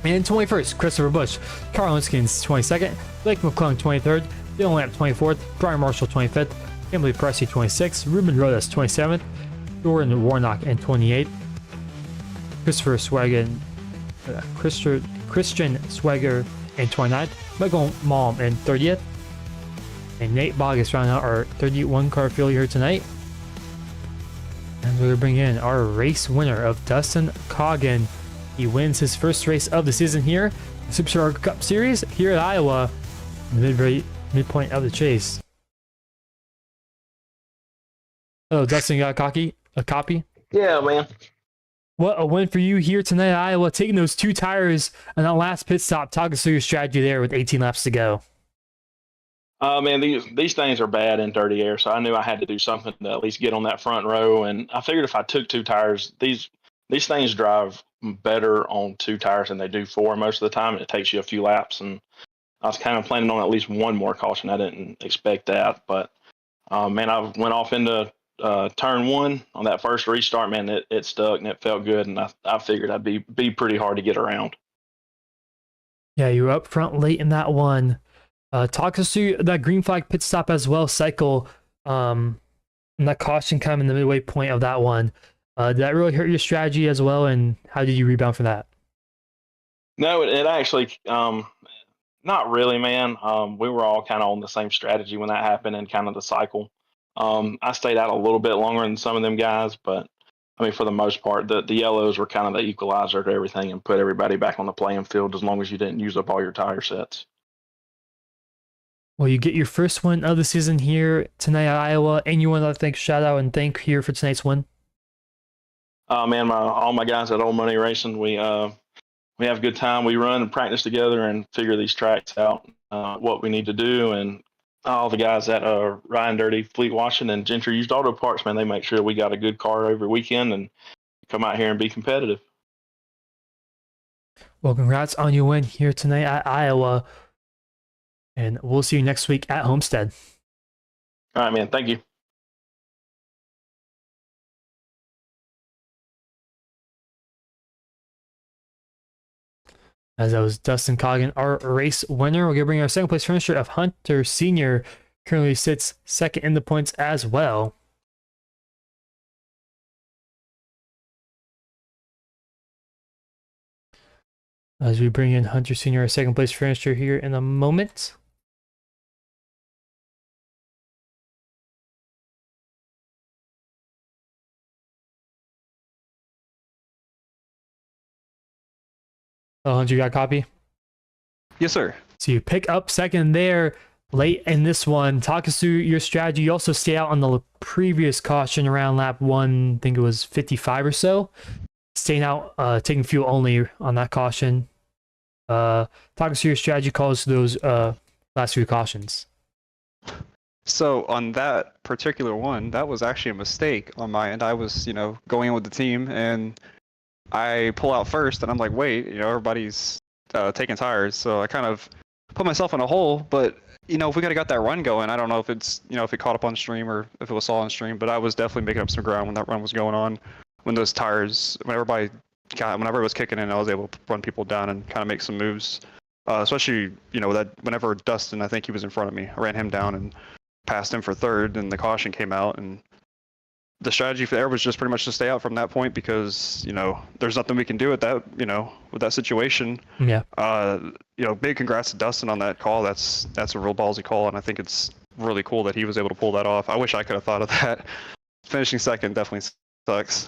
A: And 21st, Christopher Bush, Carl Linskins 22nd, Blake McClung 23rd, Dylan Lamp 24th, Brian Marshall 25th, Emily Pressey 26th, Ruben Rodas 27th, Jordan Warnock in 28th, Christian Swagger in 29th, Michael Malm in 30th, And Nate Bogg is rounding out our 31 car field here tonight. And we're going to bring in our race winner of Dustin Coggin. He wins his first race of the season here, the SuperStar ARCA Cup Series here at Iowa, in the midpoint of the chase. Oh, Dustin, you got a copy?
F: Yeah, man.
A: What a win for you here tonight at Iowa, taking those 2 tires on that last pit stop. Talk us through your strategy there with 18 laps to go.
F: Man, these things are bad in dirty air, so I knew I had to do something to at least get on that front row. And I figured if I took 2 tires, these things drive better on 2 tires than they do 4 most of the time. It takes you a few laps, and I was kind of planning on at least one more caution. I didn't expect that, but man, I went off into turn 1 on that first restart. Man, it stuck and it felt good, and I figured I'd be pretty hard to get around.
A: Yeah, you were up front late in that one. Talk us through that green flag pit stop as well, cycle, and that caution kind of in the midway point of that one. Did that really hurt your strategy as well, and how did you rebound from that?
F: No, it actually, not really, man. We were all kind of on the same strategy when that happened and kind of the cycle. I stayed out a little bit longer than some of them guys, but I mean, for the most part, the yellows were kind of the equalizer to everything and put everybody back on the playing field as long as you didn't use up all your tire sets.
A: Well, you get your first win of the season here tonight at Iowa. Anyone that thank shout out and thank here for tonight's win?
F: Man, all my guys at Old Money Racing, we have a good time. We run and practice together and figure these tracks out, what we need to do. And all the guys at Ryan Dirty, Fleet Washington, and Gentry Used Auto Parts, man, they make sure we got a good car every weekend and come out here and be competitive.
A: Well, congrats on your win here tonight at Iowa. And we'll see you next week at Homestead.
F: All right, man. Thank you.
A: As that was Dustin Coggin, our race winner. We're going to bring our second place finisher of Hunter Sr. Currently sits second in the points as well. As we bring in Hunter Sr., our second place finisher here in a moment. Oh, Hunter, you got a copy?
G: Yes, sir.
A: So you pick up second there late in this one. Talk us through your strategy. You also stay out on the previous caution around lap 1, I think it was 55 or so. Staying out, taking fuel only on that caution. Talk us through your strategy calls to those last few cautions.
G: So on that particular one, that was actually a mistake on my end. I was, going in with the team, and I pull out first, and I'm like, wait, everybody's taking tires. So I kind of put myself in a hole. But, if we could have got that run going, I don't know if it's, if it caught up on stream or if it was all on stream, but I was definitely making up some ground when that run was going on. When those tires, whenever it was kicking in, I was able to run people down and kind of make some moves. Especially, that whenever Dustin, I think he was in front of me, I ran him down and passed him for third, and the caution came out, and the strategy for there was just pretty much to stay out from that point because, there's nothing we can do with that, with that situation.
A: Yeah.
G: Big congrats to Dustin on that call. That's a real ballsy call, and I think it's really cool that he was able to pull that off. I wish I could have thought of that. Finishing second definitely sucks.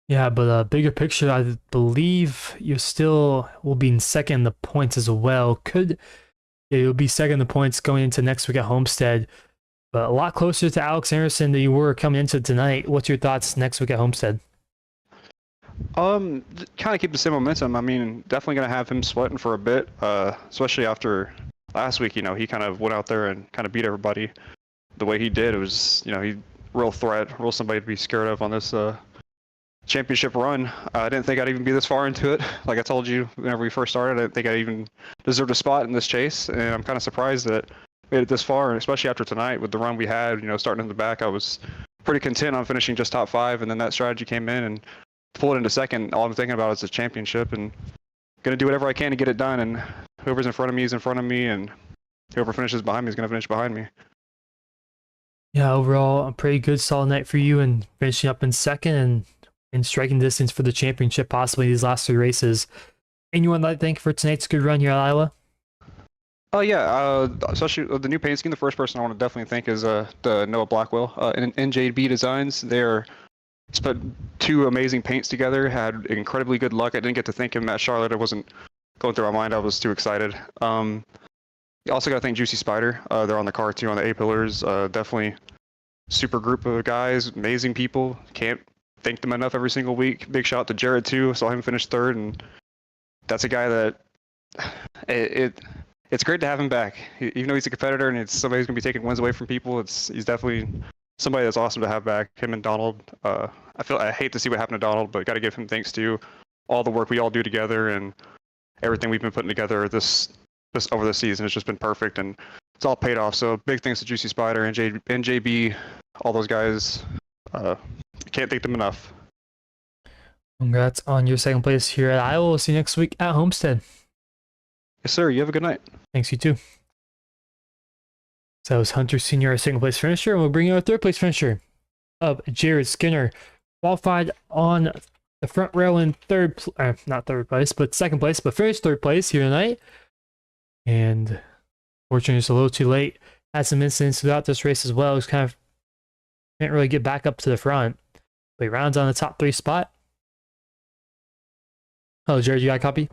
A: Yeah, but bigger picture, I believe you still will be in second in the points as well. You'll be second in the points going into next week at Homestead, but a lot closer to Alex Anderson than you were coming into tonight. What's your thoughts next week at Homestead?
G: Kind of keep the same momentum. I mean, definitely gonna have him sweating for a bit, especially after last week. He kind of went out there and kind of beat everybody the way he did. It was, he real threat, real somebody to be scared of on this championship run. I didn't think I'd even be this far into it. Like I told you whenever we first started, I didn't think I even deserved a spot in this chase, and I'm kind of surprised that we made it this far, and especially after tonight with the run we had, starting in the back, I was pretty content on finishing just top 5, and then that strategy came in and pulled it into second. All I'm thinking about is the championship, and gonna do whatever I can to get it done, and whoever's in front of me is in front of me, and whoever finishes behind me is gonna finish behind me.
A: Yeah, overall, a pretty good solid night for you, and finishing up in second and in striking distance for the championship, possibly these last 3 races. Anyone that thank for tonight's good run here at Iowa?
G: Oh yeah, especially the new paint scheme. The first person I want to definitely thank is the Noah Blackwell in NJB Designs. They're put two amazing paints together. Had incredibly good luck. I didn't get to thank him at Charlotte. It wasn't going through my mind. I was too excited. You also got to thank Juicy Spider. They're on the car too on the A pillars. Definitely super group of guys, amazing people. Can't thank them enough every single week. Big shout out to Jared too. Saw him finish third, and that's a guy that it's great to have him back. Even though he's a competitor and it's somebody who's gonna be taking wins away from people, he's definitely somebody that's awesome to have back. Him and Donald. I hate to see what happened to Donald, but got to give him thanks to all the work we all do together and everything we've been putting together this over the season. It's just been perfect and it's all paid off. So big thanks to Juicy Spider, NJB, all those guys. Can't thank them enough.
A: Congrats on your second place here at Iowa. We'll see you next week at Homestead.
G: Yes, sir. You have a good night.
A: Thanks, you too. So that was Hunter Sr., our second place finisher, and we'll bring you our third place finisher of Jared Skinner. Qualified on the front rail in not third place, but second place, but finished third place here tonight. And fortunately, it's a little too late. Had some incidents throughout this race as well. He's kind of can't really get back up to the front, but he rounds on the top 3 spot. Oh, Jared, you got a copy?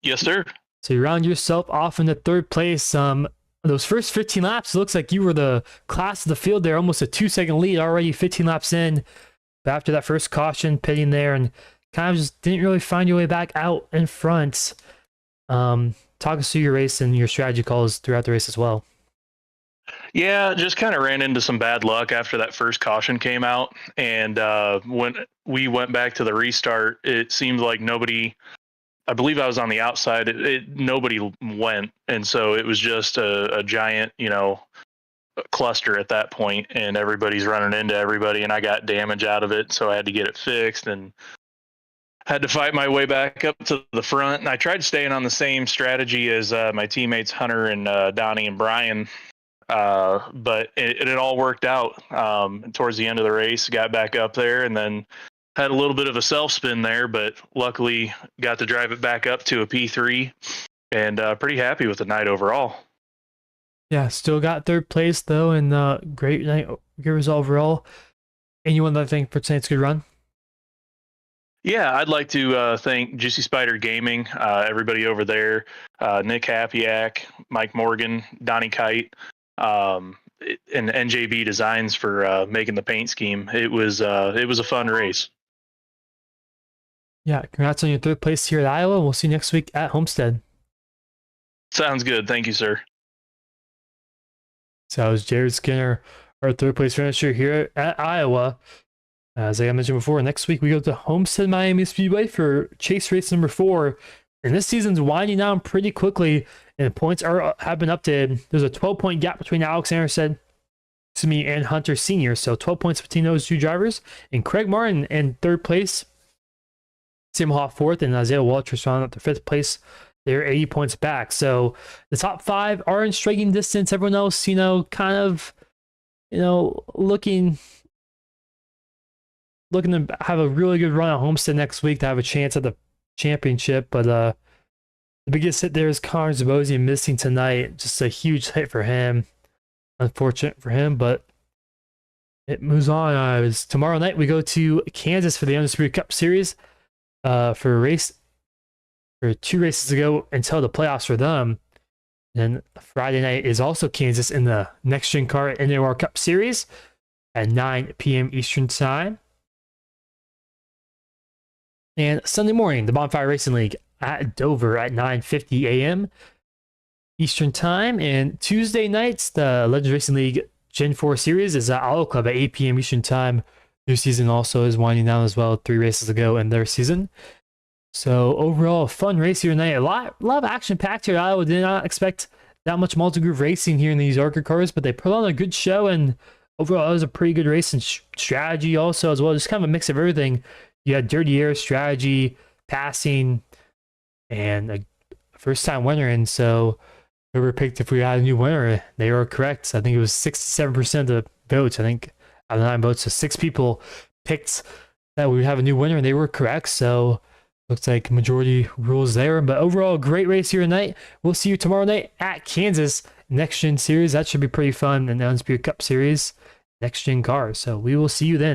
F: Yes, sir.
A: So you round yourself off in the third place. Those first 15 laps, it looks like you were the class of the field there, almost a 2-second lead already, 15 laps in. But after that first caution, pitting there, and kind of just didn't really find your way back out in front. Talk us through your race and your strategy calls throughout the race as well.
F: Yeah, just kind of ran into some bad luck after that first caution came out. And when we went back to the restart, it seemed like nobody, I believe I was on the outside, nobody went. And so it was just a giant, cluster at that point, and everybody's running into everybody, and I got damage out of it. So I had to get it fixed and had to fight my way back up to the front. And I tried staying on the same strategy as my teammates Hunter and Donnie and Brian. But it all worked out. Towards the end of the race, got back up there and then had a little bit of a self spin there, but luckily got to drive it back up to a P3 and pretty happy with the night overall.
A: Yeah, still got third place though, and great night, good result overall. Anyone that think for tonight's good run?
F: Yeah, I'd like to thank Juicy Spider Gaming, everybody over there, Nick Hapiak, Mike Morgan, Donnie Kite, and NJB Designs for making the paint scheme. It was a fun race.
A: Yeah, congrats on your third place here at Iowa. We'll see you next week at Homestead.
F: Sounds good. Thank you, sir.
A: So that was Jared Skinner, our third place finisher here at Iowa. As I mentioned before, next week we go to Homestead Miami Speedway for chase race number 4. And this season's winding down pretty quickly, and points have been updated. There's a 12-point gap between Alex Anderson, and Hunter Sr. So 12 points between those two drivers. And Craig Martin in third place, Sam Hoff fourth, and Isaiah Walters rounding up to fifth place. They're 80 points back. So the top 5 are in striking distance. Everyone else, kind of, looking to have a really good run at Homestead next week to have a chance at the championship. But the biggest hit there is Connor Zabosi missing tonight. Just a huge hit for him. Unfortunate for him, but it moves on. Tomorrow night we go to Kansas for the Undisputed Cup Series for a race. For 2 races to go until the playoffs for them. And Friday night is also Kansas in the Next Gen Car NAR Cup Series at 9 p.m. Eastern Time. And Sunday morning, the Bonfire Racing League at Dover at 9:50 a.m. Eastern Time. And Tuesday nights, the Legends Racing League Gen 4 Series is at Auto Club at 8 p.m. Eastern Time. Their season also is winding down as well. 3 races to go in their season. So overall, a fun race here tonight. A lot of action packed here. Iowa did not expect that much multi-group racing here in these ARCA cars, but they put on a good show, and overall it was a pretty good race and strategy also as well. Just kind of a mix of everything. You had dirty air, strategy, passing, and a first-time winner. And so whoever picked if we had a new winner, they were correct. I think it was 67% of the votes. I think out of 9 votes, so 6 people picked that we would have a new winner, and they were correct. So Looks like majority rules there, but overall, great race here tonight. We'll see you tomorrow night at Kansas Next Gen Series. That should be pretty fun. And the Undisputed Cup Series, Next Gen Cars. So we will see you then.